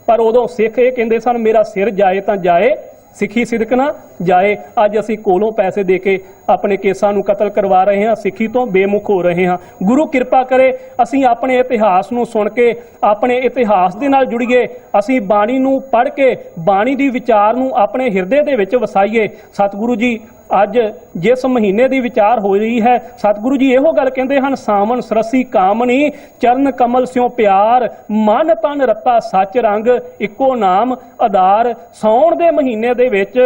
ਪਰ ਉਦੋਂ ਸਿੱਖ ਇਹ ਕਹਿੰਦੇ ਸਨ ਮੇਰਾ ਸਿਰ ਜਾਏ ਤਾਂ ਜਾਏ, ਸਿੱਖੀ ਸਿਦਕ ਨਾ ਜਾਏ। ਅੱਜ ਅਸੀਂ ਕੋਲੋਂ ਪੈਸੇ ਦੇ ਕੇ ਆਪਣੇ ਕੇਸਾਂ ਨੂੰ ਕਤਲ ਕਰਵਾ ਰਹੇ ਹਾਂ, ਸਿੱਖੀ ਤੋਂ ਬੇਮੁਖ ਹੋ ਰਹੇ ਹਾਂ। ਗੁਰੂ ਕਿਰਪਾ ਕਰੇ ਅਸੀਂ ਆਪਣੇ ਇਤਿਹਾਸ ਨੂੰ ਸੁਣ ਕੇ ਆਪਣੇ ਇਤਿਹਾਸ ਦੇ ਨਾਲ ਜੁੜੀਏ, ਅਸੀਂ ਬਾਣੀ ਨੂੰ ਪੜ੍ਹ ਕੇ ਬਾਣੀ ਦੀ ਵਿਚਾਰ ਨੂੰ ਆਪਣੇ ਹਿਰਦੇ ਦੇ ਵਿੱਚ ਵਸਾਈਏ। ਸਤਿਗੁਰੂ ਜੀ ਅੱਜ ਜਿਸ ਮਹੀਨੇ ਦੀ ਵਿਚਾਰ ਹੋ ਰਹੀ ਹੈ, ਸਤਿਗੁਰੂ ਜੀ ਇਹੋ ਗੱਲ ਕਹਿੰਦੇ ਹਨ, ਸਾਵਣ ਸਰਸੀ ਕਾਮਣੀ ਚਰਨ ਕਮਲ ਸਿਉ ਪਿਆਰ, ਮਨ ਤਨ ਰੱਤਾ ਸੱਚ ਰੰਗ ਇੱਕੋ ਨਾਮ ਆਧਾਰ। ਸਾਉਣ ਦੇ ਮਹੀਨੇ ਦੇ ਵਿੱਚ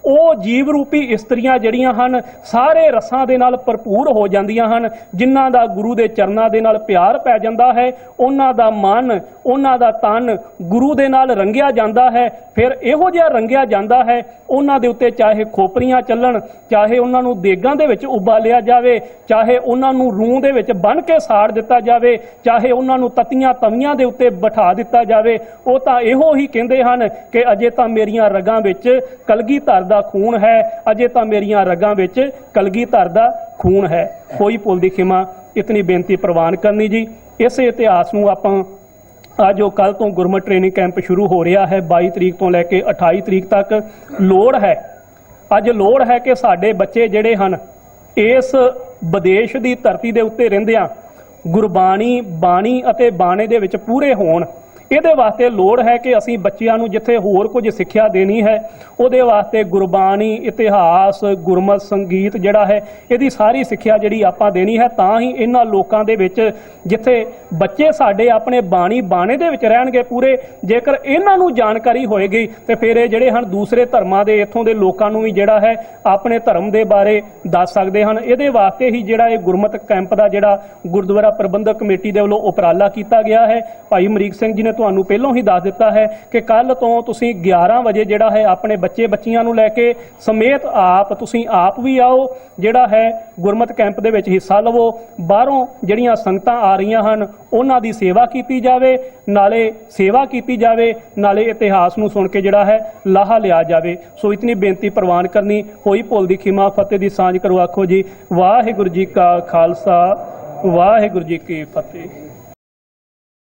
ਉਹ ਜੀਵ ਰੂਪੀ ਇਸਤਰੀਆਂ ਜਿਹੜੀਆਂ ਹਨ ਸਾਰੇ ਰਸਾਂ ਦੇ ਨਾਲ ਭਰਪੂਰ ਹੋ ਜਾਂਦੀਆਂ ਹਨ। ਜਿਨ੍ਹਾਂ ਦਾ ਗੁਰੂ ਦੇ ਚਰਨਾਂ ਦੇ ਨਾਲ ਪਿਆਰ ਪੈ ਜਾਂਦਾ ਹੈ, ਉਹਨਾਂ ਦਾ ਮਨ, ਉਹਨਾਂ ਦਾ ਤਨ ਗੁਰੂ ਦੇ ਨਾਲ ਰੰਗਿਆ ਜਾਂਦਾ ਹੈ। ਫਿਰ ਇਹੋ ਜਿਹਾ ਰੰਗਿਆ ਜਾਂਦਾ ਹੈ, ਉਹਨਾਂ ਦੇ ਉੱਤੇ ਚਾਹੇ ਖੋਪਰੀਆਂ ਚੱਲਣ, ਚਾਹੇ ਉਹਨਾਂ ਨੂੰ ਦੇਗਾਂ ਦੇ ਵਿੱਚ ਉਬਾਲਿਆ ਜਾਵੇ, ਚਾਹੇ ਉਹਨਾਂ ਨੂੰ ਰੂੰ ਦੇ ਵਿੱਚ ਬੰਨ੍ਹ ਕੇ ਸਾੜ ਦਿੱਤਾ ਜਾਵੇ, ਚਾਹੇ ਉਹਨਾਂ ਨੂੰ ਤਤੀਆਂ ਤਵੀਆਂ ਦੇ ਉੱਤੇ ਬਿਠਾ ਦਿੱਤਾ ਜਾਵੇ, ਉਹ ਤਾਂ ਇਹੋ ਹੀ ਕਹਿੰਦੇ ਹਨ ਕਿ ਅਜੇ ਤਾਂ ਮੇਰੀਆਂ ਰਗਾਂ ਵਿੱਚ ਕਲਗੀਧਰ ਦਾ ਖੂਨ ਹੈ, ਅਜੇ ਤਾਂ ਮੇਰੀਆਂ ਰਗਾਂ ਵਿੱਚ ਕਲਗੀਧਰ ਦਾ ਖੂਨ ਹੈ। ਕੋਈ ਭੁੱਲ ਦੀ ਖਿਮਾ ਇਤਨੀ ਬੇਨਤੀ ਪ੍ਰਵਾਨ ਕਰਨੀ ਜੀ। ਇਸੇ ਇਤਿਹਾਸ ਨੂੰ ਆਪਾਂ ਅੱਜ ਉਹ ਕੱਲ ਤੋਂ ਗੁਰਮਤਿ ਟ੍ਰੇਨਿੰਗ ਕੈਂਪ ਸ਼ੁਰੂ ਹੋ ਰਿਹਾ ਹੈ 22 ਤਰੀਕ ਤੋਂ ਲੈ ਕੇ 28 ਤਰੀਕ ਤੱਕ। ਲੋੜ ਹੈ, ਅੱਜ ਲੋੜ ਹੈ ਕਿ ਸਾਡੇ ਬੱਚੇ ਜਿਹੜੇ ਹਨ ਇਸ ਵਿਦੇਸ਼ ਦੀ ਧਰਤੀ ਦੇ ਉੱਤੇ ਰਹਿੰਦਿਆਂ ਗੁਰਬਾਣੀ, ਬਾਣੀ ਅਤੇ ਬਾਣੇ ਦੇ ਵਿੱਚ ਪੂਰੇ ਹੋਣ। ਇਹਦੇ ਵਾਸਤੇ ਲੋੜ ਹੈ ਕਿ ਅਸੀਂ ਬੱਚਿਆਂ ਨੂੰ ਜਿੱਥੇ ਹੋਰ ਕੁਝ ਸਿੱਖਿਆ ਦੇਣੀ ਹੈ, ਉਹਦੇ ਵਾਸਤੇ ਗੁਰਬਾਣੀ, ਇਤਿਹਾਸ, ਗੁਰਮਤਿ ਸੰਗੀਤ ਜਿਹੜਾ ਹੈ, ਇਹਦੀ ਸਾਰੀ ਸਿੱਖਿਆ ਜਿਹੜੀ ਆਪਾਂ ਦੇਣੀ ਹੈ। ਤਾਂ ਹੀ ਇਹਨਾਂ ਲੋਕਾਂ ਦੇ ਵਿੱਚ ਜਿੱਥੇ ਬੱਚੇ ਸਾਡੇ ਆਪਣੇ ਬਾਣੀ ਬਾਣੇ ਦੇ ਵਿੱਚ ਰਹਿਣਗੇ ਪੂਰੇ, ਜੇਕਰ ਇਹਨਾਂ ਨੂੰ ਜਾਣਕਾਰੀ ਹੋਏਗੀ ਤੇ ਫਿਰ ਇਹ ਜਿਹੜੇ ਹਨ ਦੂਸਰੇ ਧਰਮਾਂ ਦੇ ਇੱਥੋਂ ਦੇ ਲੋਕਾਂ ਨੂੰ ਵੀ ਜਿਹੜਾ ਹੈ ਆਪਣੇ ਧਰਮ ਦੇ ਬਾਰੇ ਦੱਸ ਸਕਦੇ ਹਨ। ਇਹਦੇ ਵਾਸਤੇ ਹੀ ਜਿਹੜਾ ਇਹ ਗੁਰਮਤਿ ਕੈਂਪ ਦਾ ਜਿਹੜਾ ਗੁਰਦੁਆਰਾ ਪ੍ਰਬੰਧਕ ਕਮੇਟੀ ਦੇ ਵੱਲੋਂ ਉਪਰਾਲਾ ਕੀਤਾ ਗਿਆ ਹੈ। ਭਾਈ ਅਮਰੀਕ ਸਿੰਘ ਜੀ ਨੇ ਤੁਹਾਨੂੰ ਪਹਿਲਾਂ ਹੀ ਦੱਸ ਦਿੱਤਾ ਹੈ ਕਿ ਕੱਲ ਤੋਂ ਤੁਸੀਂ 11 ਵਜੇ ਜਿਹੜਾ ਹੈ ਆਪਣੇ ਬੱਚੇ ਬੱਚੀਆਂ ਨੂੰ ਲੈ ਕੇ ਸਮੇਤ ਤੁਸੀਂ ਆਪ ਵੀ ਆਓ, ਜਿਹੜਾ ਹੈ ਗੁਰਮਤਿ ਕੈਂਪ ਦੇ ਵਿੱਚ ਹਿੱਸਾ ਲਵੋ। ਬਾਹਰੋਂ ਜਿਹੜੀਆਂ ਸੰਗਤਾਂ ਆ ਰਹੀਆਂ ਹਨ ਉਹਨਾਂ ਦੀ ਸੇਵਾ ਕੀਤੀ ਜਾਵੇ, ਨਾਲੇ ਸੇਵਾ ਕੀਤੀ ਜਾਵੇ, ਨਾਲੇ ਇਤਿਹਾਸ ਨੂੰ ਸੁਣ ਕੇ ਜਿਹੜਾ ਹੈ ਲਾਹਾ ਲਿਆ ਜਾਵੇ। ਸੋ ਇਤਨੀ ਬੇਨਤੀ ਪ੍ਰਵਾਨ ਕਰਨੀ। ਹੋਈ ਭੁੱਲ ਦੀ ਖਿਮਾ ਫਤਿਹ ਦੀ ਸਾਂਝ ਕਰੋ। ਆਖੋ ਜੀ ਵਾਹਿਗੁਰੂ ਜੀ ਕਾ ਖਾਲਸਾ, ਵਾਹਿਗੁਰੂ ਜੀ ਕੀ ਫਤਿਹ।